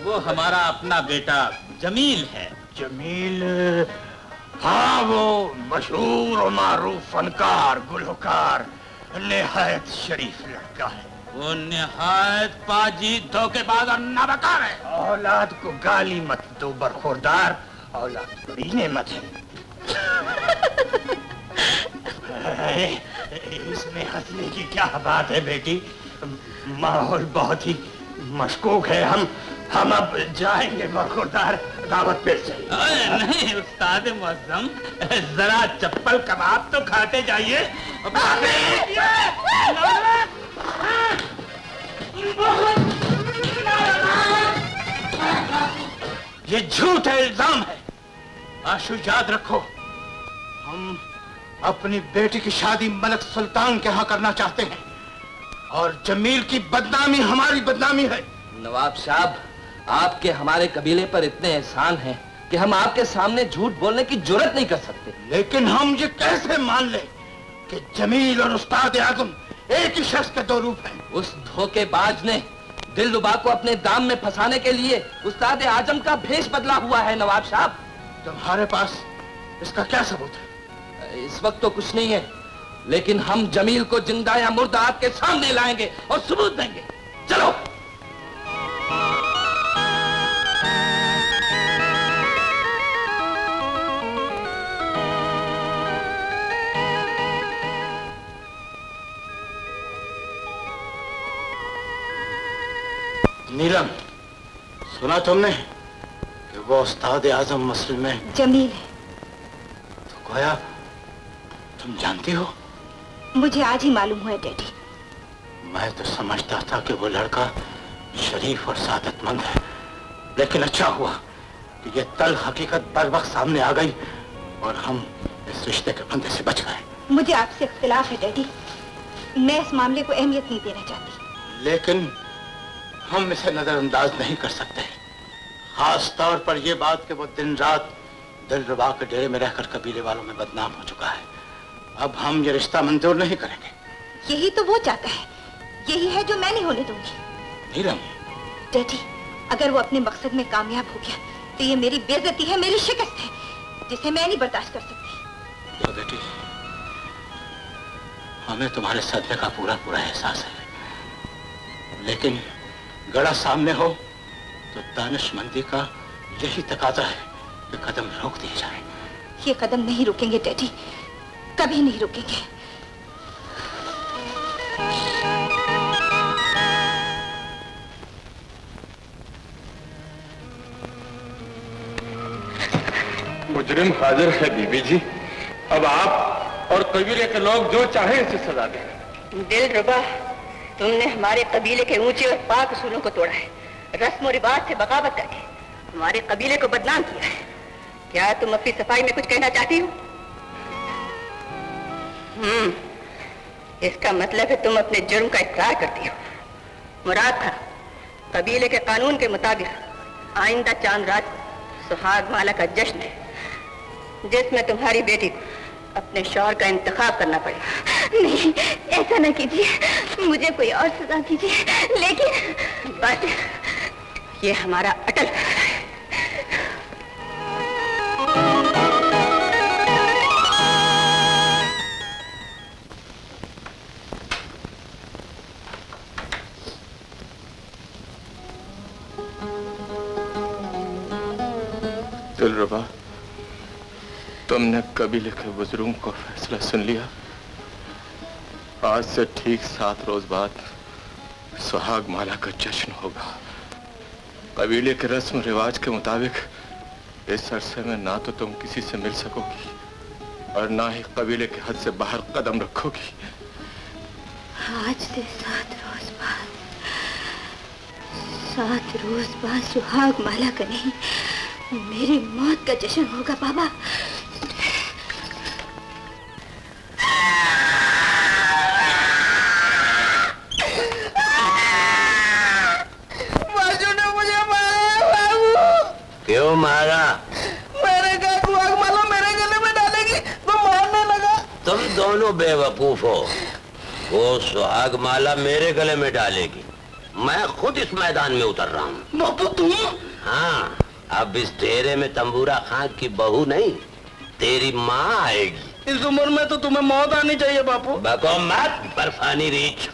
वो हमारा अपना बेटा जमील है। जमील? हाँ, वो मशहूर और मारूफ फनकार, गुलकार, निहायत शरीफ लड़का है। वो निहायत पाजी, धोखेबाज और नाबकार है। औलाद को गाली मत दो बरखुरदार, औलाद बड़ी नेमत है। इसमें हंसने की क्या बात है बेटी? माहौल बहुत ही मशकूक है। हम अब जाएंगे बरखुरदार, दावत पे से। नहीं उस्ताद मुअज्जम, जरा चप्पल कबाब तो खाते जाइए। ये झूठ है, इल्जाम है। आशु, याद रखो, हम अपनी बेटी की शादी मलक सुल्तान के यहाँ करना चाहते हैं, और जमील की बदनामी हमारी बदनामी है। नवाब साहब, आपके हमारे कबीले पर इतने एहसान हैं कि हम आपके सामने झूठ बोलने की जुर्रत नहीं कर सकते। लेकिन हम ये कैसे मान लें कि जमील और उस्ताद आजम एक ही शख्स के दो रूप हैं? उस धोखेबाज ने दिलरुबा को अपने दाम में फंसाने के लिए उस्ताद आजम का भेष बदला हुआ है। नवाब साहब, तुम्हारे पास इसका क्या सबूत है? इस वक्त तो कुछ नहीं है, लेकिन हम जमील को जिंदा या मुर्दा आपके सामने लाएंगे और सबूत देंगे। चलो। नीलम, सुना तुमने कि वो उस्ताद आजम मसले में जमील है? तो गोया तुम जानती हो? मुझे आज ही मालूम हुआ डैडी। मैं तो समझता था कि वो लड़का शरीफ और सादतमंद है, लेकिन अच्छा हुआ कि ये तल हकीकत बर वक्त सामने आ गई और हम इस रिश्ते के फंदे से बच गए। मुझे आपसे इख्तिलाफ है डैडी, मैं इस मामले को अहमियत नहीं देना चाहती। लेकिन हम इसे नजरअंदाज नहीं कर सकते, खास तौर पर यह बात कि वो दिन रात दिलरुबा के डेरे में रहकर कबीले वालों में बदनाम हो चुका है। अब हम ये रिश्ता मंजूर नहीं करेंगे। यही तो वो चाहता है, यही है जो मैं नहीं होने दूंगी। नीलम, डैडी, अगर वो अपने मकसद में कामयाब हो गया तो ये मेरी बेइज्जती है, मेरी शिकस्त है, जिसे मैं नहीं बर्दाश्त कर सकती। तो बेटी, हमें तुम्हारे सदमे का पूरा पूरा एहसास है, लेकिन गड़ा सामने हो तो दानिशमंदी का यही तकाजा है कि कदम रोक दिए जाए। ये कदम नहीं रुकेंगे डैडी, कभी नहीं रुकेंगे। मुजरिम हाजिर है बीबी जी, अब आप और कबीले के लोग जो चाहे इसे सजा दें। दिलरुबा, तुमने हमारे कबीले के ऊंचे और पाक उसूलों को तोड़ा है, रस्म और रिवाज से बगावत करके हमारे कबीले को बदनाम किया है। क्या तुम अपनी सफाई में कुछ कहना चाहती हो? इसका मतलब है तुम अपने जुर्म का इकरार करती हो। मुराद था कबीले के कानून के मुताबिक आइंदा चांद रात सुहाग माला का जश्न है, जिसमें तुम्हारी बेटी को अपने शौहर का इंतखाब करना पड़ेगा। नहीं, ऐसा ना कीजिए, मुझे कोई और सजा दीजिए। लेकिन बस, ये हमारा अटल दिलरुबा, तुमने कबीले के बुजुर्गों का फैसला सुन लिया। आज से ठीक 7 रोज बाद सुहाग माला का जश्न होगा। कबीले के रस्म रिवाज के मुताबिक इस अरसे में ना तो तुम किसी से मिल सकोगी और ना ही कबीले के हद से बाहर कदम रखोगी। आज से 7 रोज बाद सुहाग माला का नहीं, मेरी मौत का जश्न होगा बाबा। बाजू ने मुझे मारा बाबू। क्यों मारा? मैंने कहा सुहाग माला मेरे गले में डालेगी तो मारने लगा। तुम दोनों बेवकूफ हो। वो सुहाग माला मेरे गले में डालेगी, मैं खुद इस मैदान में उतर रहा हूँ। बापू तुम? हाँ, अब इस डेरे में तंबूरा खान की बहू नहीं, तेरी माँ आएगी। इस उम्र में तो तुम्हें मौत आनी चाहिए बापू। बको मत बर्फानी रीछ,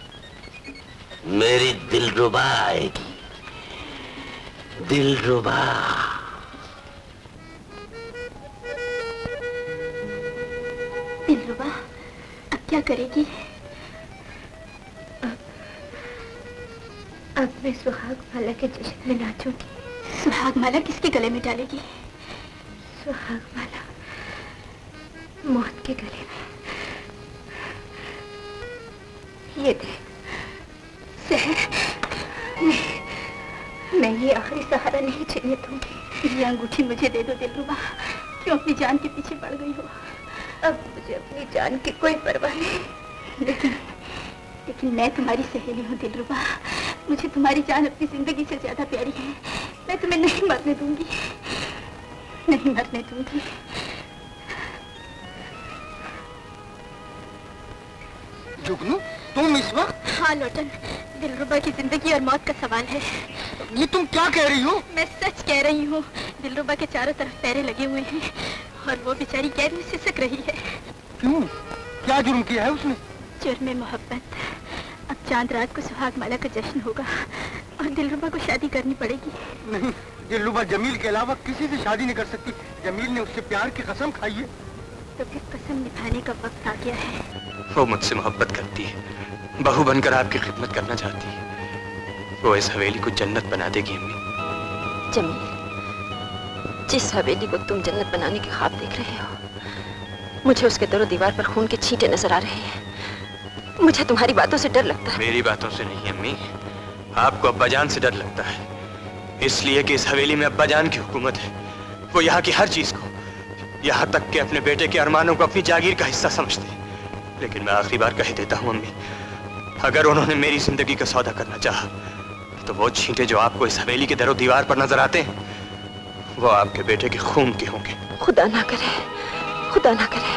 मेरी दिलरुबा आएगी। दिलरुबा। दिलरुबा अब क्या करेगी? अब मैं सुहाग माला के जश्न में नाचूंगी। सुहाग माला किसके गले में डालेगी? सुहाग माला मौत के गले में। ये देख सहर, मैं ये आखिरी सहारा नहीं छीनने दूंगी। ये अंगूठी मुझे दे दो दिलरुबा। क्यों अपनी जान के पीछे पड़ गई हो? अब मुझे अपनी जान की कोई परवाह नहीं। लेकिन मैं तुम्हारी सहेली हूँ दिलरुबा। मुझे तुम्हारी जान अपनी जिंदगी से ज्यादा प्यारी है। मैं तुम्हें नहीं मरने दूंगी, नहीं मरने दूंगी। जुगनू, तुम इस वक्त? हाँ लोटन, दिलरुबा की जिंदगी और मौत का सवाल है। ये तुम क्या कह रही हो? मैं सच कह रही हूँ। दिलरुबा के चारों तरफ पैरे लगे हुए हैं और वो बेचारी गैर में सिसक रही है। क्यों? क्या जुर्म किया है उसने? जुर्म मोहब्बत। अब चांद रात को सुहाग माला का जश्न होगा और दिलरुबा को शादी करनी पड़ेगी। नहीं, दिलरुबा जमील के अलावा किसी से शादी नहीं कर सकती। जमील ने उससे प्यार की कसम खाई है। तो फिर कसम निभाने का वक्त आ गया है। वो मुझसे मोहब्बत करती है, बहू बनकर आपकी खिदमत करना चाहती है। वो इस हवेली को जन्नत बना देगी अम्मी। जमील, जिस हवेली को तुम जन्नत बनाने के ख्वाब देख रहे हो, मुझे उसके दरो दीवार पर खून के छींटे नजर आ रहे हैं। मुझे तुम्हारी बातों से डर लगता है। मेरी बातों से नहीं अम्मी, आपको अब्बाजान से डर लगता है। इसलिए कि इस हवेली में अब्बाजान की हुकूमत है। वो यहाँ की हर चीज को, यहाँ तक कि अपने बेटे के अरमानों को अपनी जागीर का हिस्सा समझते हैं। लेकिन मैं आखिरी बार कह देता हूँ अम्मी, अगर उन्होंने मेरी जिंदगी का सौदा करना चाहा तो वो छींटे जो आपको इस हवेली के दरो दीवार पर नजर आते हैं, वो आपके बेटे के खून के होंगे। खुदा ना करे, खुदा ना करे।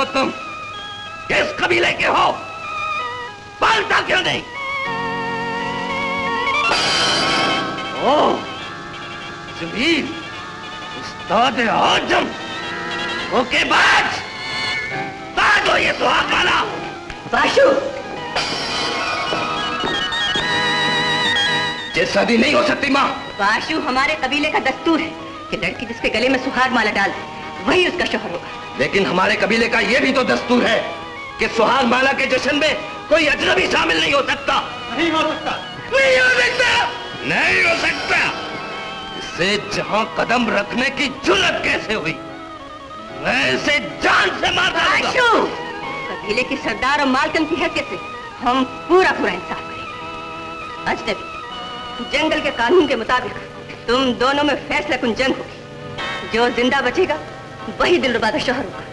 हो तुम? किस कबीले के हो? बोलता क्यों नहीं? ओ, जमील, उस्ताद आजम, ओके बाज हो ये सुहाग वाला। बाशु, ये शादी नहीं हो सकती माँ। बाशु, हमारे कबीले का दस्तूर है कि लड़की जिसके गले में सुहाग माला डाल दे वही उसका शौहर होगा। लेकिन हमारे कबीले का ये भी तो दस्तूर है कि सुहाग माला के जश्न में कोई अजनबी शामिल नहीं हो सकता। नहीं हो सकता, नहीं हो सकता, नहीं हो सकता। इसे जहां कदम रखने की जुर्रत कैसे हुई? मैं इसे जान से मार दूंगा। कबीले की सरदार और मालकन की हैसियत से हम पूरा इंसाफ करेंगे। अजनबी, जंगल के कानून के मुताबिक तुम दोनों में फैसला कुन जंग होगी। जो जिंदा बचेगा वही दिलरुबा का शौहर होगा।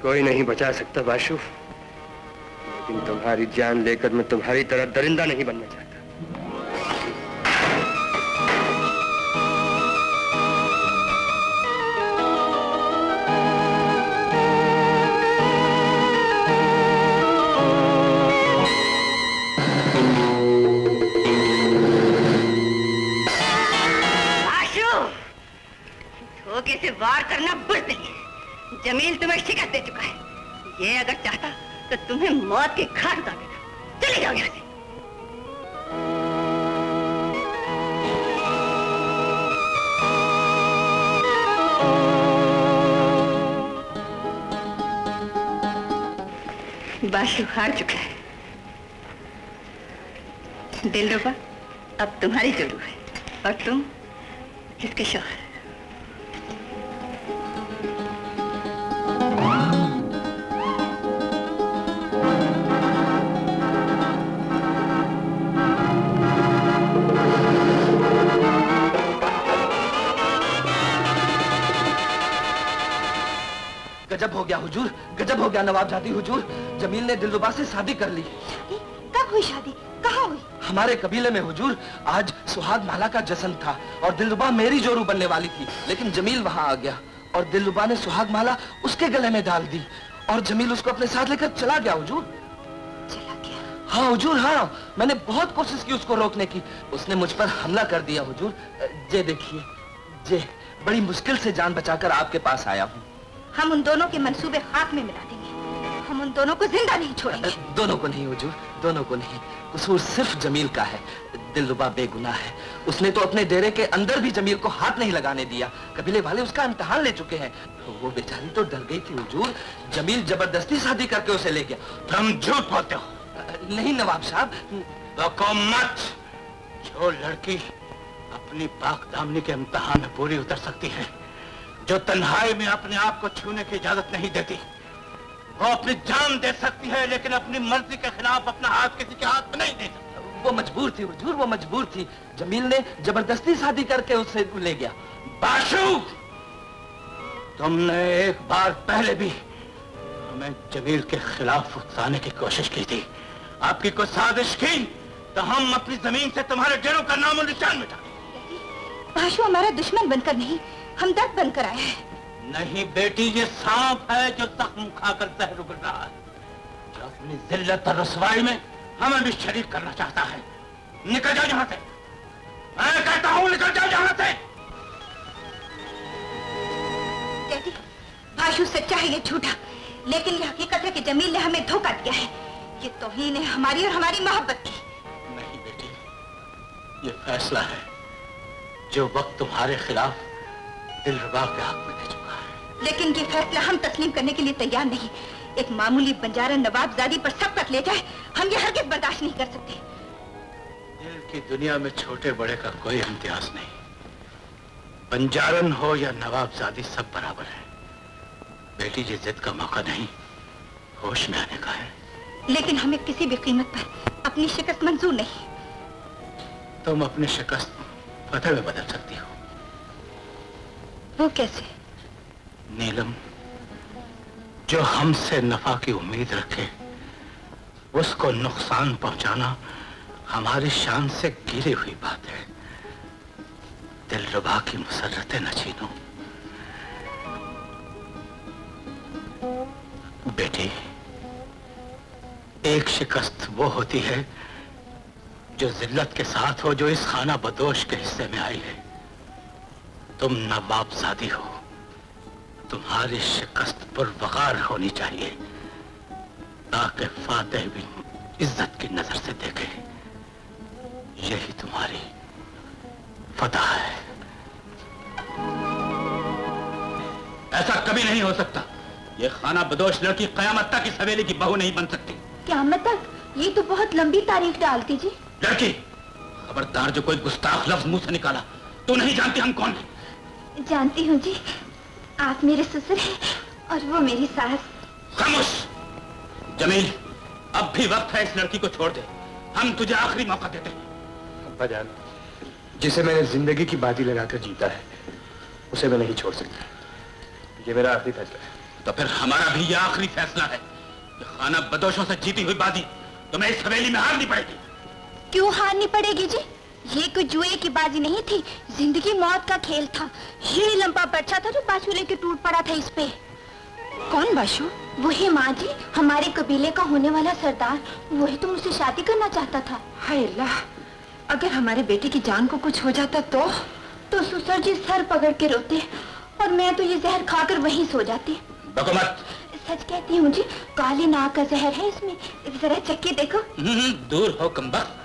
कोई नहीं बचा सकता बाशु, लेकिन तुम्हारी जान लेकर मैं तुम्हारी तरह दरिंदा नहीं बनना चाहता। बाशु, धोखे से वार करना बुज़दिली है। जमील तुम्हें शिकस्त दे चुका है। ये अगर चाहता तो तुम्हें मौत के घाट उतार देता। चले जाओ यहाँ से। बाशु हार चुका है। दिलरुबा अब तुम्हारी जोरू है और तुम इसके शौहर। गजब हो गया हुजूर, गजब हो गया नवाबजादी हुजूर। जमील ने दिलरुबा से शादी कर ली। शादी? कब हुई शादी? कहाँ हुई? हमारे कबीले में हुजूर। आज सुहाग माला का जश्न था और दिलरुबा मेरी जोरू बनने वाली थी, लेकिन जमील वहाँ आ गया और दिलरुबा ने सुहाग माला उसके गले में डाल दी और जमील उसको अपने साथ लेकर चला गया हुजूर। चला गया? हाँ हुजूर, हाँ। मैंने बहुत कोशिश की उसको रोकने की, उसने मुझ पर हमला कर दिया हुजूर। जे देखिए, जे बड़ी मुश्किल से जान बचाकर आपके पास आया हूँ। हम उन दोनों के मंसूबे खाक में मिला देंगे, हम उन दोनों को जिंदा नहीं छोड़ेंगे। दोनों को नहीं हुजूर, दोनों को नहीं। कसूर सिर्फ जमील का है। दिलरुबा बेगुनाह है। उसने तो अपने डेरे के अंदर भी जमील को हाथ नहीं लगाने दिया। कबीले वाले उसका इम्तिहान ले चुके हैं। वो बेचारी तो डर गई थी हुजूर। जमील जबरदस्ती शादी करके उसे ले गया। तुम झूठ बोलते हो। नहीं नवाब साहब। बको मत। जो लड़की अपनी पाक दामनी के इम्तिहान में पूरी उतर सकती है, जो तन्हाई में अपने आप को छूने की इजाजत नहीं देती, वो अपनी जान दे सकती है, लेकिन अपनी मर्जी के खिलाफ अपना हाथ किसी के हाथ में नहीं दे सकती। वो मजबूर थी हुजूर, वो मजबूर थी। जमील ने जबरदस्ती शादी करके उसे ले गया। बाशु, तुमने एक बार पहले भी हमें जमील के खिलाफ उकसाने की कोशिश की थी। आपकी कोई साजिश की तो हम अपनी जमीन से तुम्हारे डेरों का नामो निशान मिटा दें। बाशु हमारा दुश्मन बनकर नहीं, हमदर्द बनकर आया है। नहीं बेटी, ये सांप है जो जख्म खाकर जहर उगल रहा है, जो अपनी जिल्लत और रसवाई में हमें भी शरीक करना चाहता है। निकल जाओ यहां से, मैं कहता हूं निकल जाओ यहां से। डैडी, बाशु सच्चा है, ये झूठा, लेकिन ये हकीकत है कि जमील ने हमें धोखा दिया है। ये तौहीन है हमारी और हमारी मोहब्बत की। नहीं बेटी, ये फैसला है जो वक्त तुम्हारे खिलाफ दिलरुबा के हक में दे चुका है। लेकिन ये फैसला हम तस्लीम करने के लिए तैयार नहीं। एक मामूली बंजारा नवाबजादी पर सबक ले जाए, हम ये हरगिज़ बर्दाश्त नहीं कर सकते। दिल की दुनिया में छोटे बड़े का कोई इम्तियाज नहीं। बंजारन हो या नवाबजादी, सब बराबर है। बेटी, ये जिद का मौका नहीं, होश में आने का है। लेकिन हमें किसी भी कीमत पर अपनी शिकस्त मंजूर नहीं। तुम अपनी शिकस्त फतेह में बदल सकती हो। वो कैसे? नीलम, जो हमसे नफा की उम्मीद रखे, उसको नुकसान पहुंचाना हमारी शान से गिरी हुई बात है। दिलरुबा की मुसर्रतें न छीनो। बेटी, एक शिकस्त वो होती है जो जिल्लत के साथ हो, जो इस खाना बदोश के हिस्से में आई है। तुम नवाबजादी हो, तुम्हारी शिकस्त पुरवकार होनी चाहिए, ताकि फातेह भी इज्जत की नजर से देखे। यही तुम्हारी फतह है। ऐसा कभी नहीं हो सकता। ये खाना बदोश लड़की कयामत तक इस हवेली की बहू नहीं बन सकती। क़यामत तक? ये तो बहुत लंबी तारीख डालती जी। लड़की, खबरदार जो कोई गुस्ताख लफ्ज मुंह से निकाला। तू नहीं जानती हम कौन हैं? जानती हूँ जी, आप मेरे ससुर हैं और वो मेरी सास। खामोश। जमील, अब भी वक्त है, इस लड़की को छोड़ दे। हम तुझे आखिरी मौका देते हैं। अब्बा जान, जिसे मैंने जिंदगी की बाजी लगाकर जीता है, उसे मैं नहीं छोड़ सकता। ये मेरा आखिरी फैसला है। तो फिर हमारा भी यह आखिरी फैसला है कि खाना बदोशों से जीती हुई बाजी तुम्हें इस हवेली में हारनी पड़ेगी। क्यों हारनी पड़ेगी जी? ये कोई जुए की बाजी नहीं थी, जिंदगी मौत का खेल था। ये लंबा बच्चा था जो बाशु लेके टूट पड़ा था इस पे। कौन बाशु? वही माँ जी, हमारे कबीले का होने वाला सरदार। वही तो मुझसे शादी करना चाहता था। हाय अल्लाह, अगर हमारे बेटे की जान को कुछ हो जाता तो ससुर जी सर पकड़ के रोते और मैं तो ये जहर खाकर वहीं सो जाती। बको मत। सच कहती हूँ जी, काली नाग का जहर है इसमें, जरा चक्के देखो। दूर हो कमबख्त।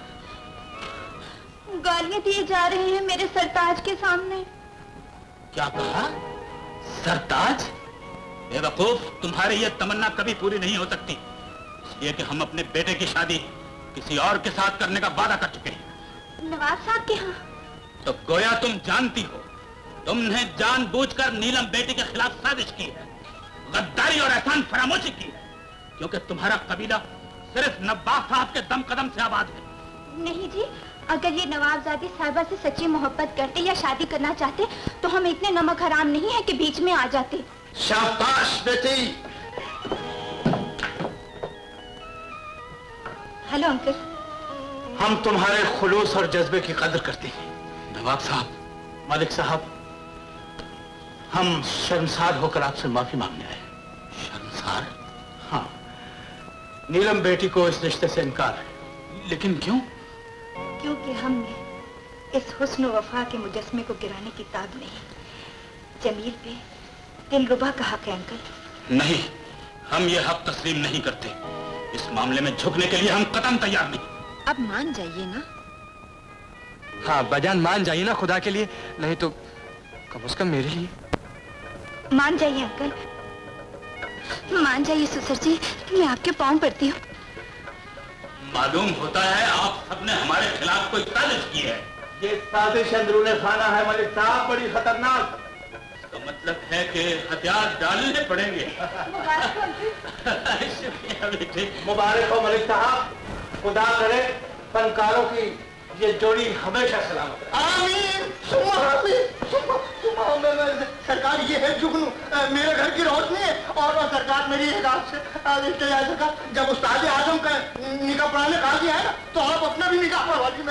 गालियां दिए जा रहे हैं मेरे सरताज के सामने। क्या कहा? सरताज? बेवकूफ, तुम्हारी यह तमन्ना कभी पूरी नहीं हो सकती, इसलिए कि हम अपने बेटे की शादी किसी और के साथ करने का वादा कर चुके हैं। नवाब साहब के यहाँ? तो गोया तुम जानती हो, तुमने जानबूझकर नीलम बेटी के खिलाफ साजिश की है, गद्दारी और एहसान फरामोशी की है, क्योंकि तुम्हारा कबीला सिर्फ नवाब साहब के दम कदम से आबाद है। नहीं जी, अगर ये नवाबजादी साहिबा से सच्ची मोहब्बत करते या शादी करना चाहते तो हम इतने नमक हराम नहीं है कि बीच में आ जाते। शाबाश बेटी। Hello uncle. हम तुम्हारे खुलूस और जज्बे की कदर करते हैं। नवाब साहब, मालिक साहब, हम शर्मसार होकर आपसे माफी मांगने आए। शर्मसार? हाँ, नीलम बेटी को इस रिश्ते से इनकार है। लेकिन क्यों? क्योंकि हमने इस हुस्न वफा के मुजस्मे को गिराने की ताब नहीं। जमील पे दिलरुबा का हक है अंकल। नहीं, हम ये हक तस्लीम नहीं करते। इस मामले में झुकने के लिए हम कतई तैयार नहीं। अब मान जाइए ना। हाँ अब्बाजान, मान जाइए ना खुदा के लिए, नहीं तो कम से कम मेरे लिए। मान जाइए अंकल, मान जाइए ससुर जी, मैं आपके पाँव पड़ती हूँ। मालूम होता है आप सबने हमारे खिलाफ कोई साजिश की है। ये साजिश अंदरूने खाना है मलिक साहब, बड़ी खतरनाक। तो मतलब है कि हथियार डालने पड़ेंगे। मुबारक हो मलिक साहब, खुदा करे फनकारों की ये जोड़ी हमेशा सलामत रहे। आमीन सुम्मा आमीन सुम्मा सुम्मा। सरकार ये है जुगनू, मेरे घर की रोशनी है। और सरकार मेरी एक आग से सरकार, जब उस्ताद आजम का निकाह पढ़ाने कहा गया है ना, तो आप अपना भी निकाह पढ़वा दी।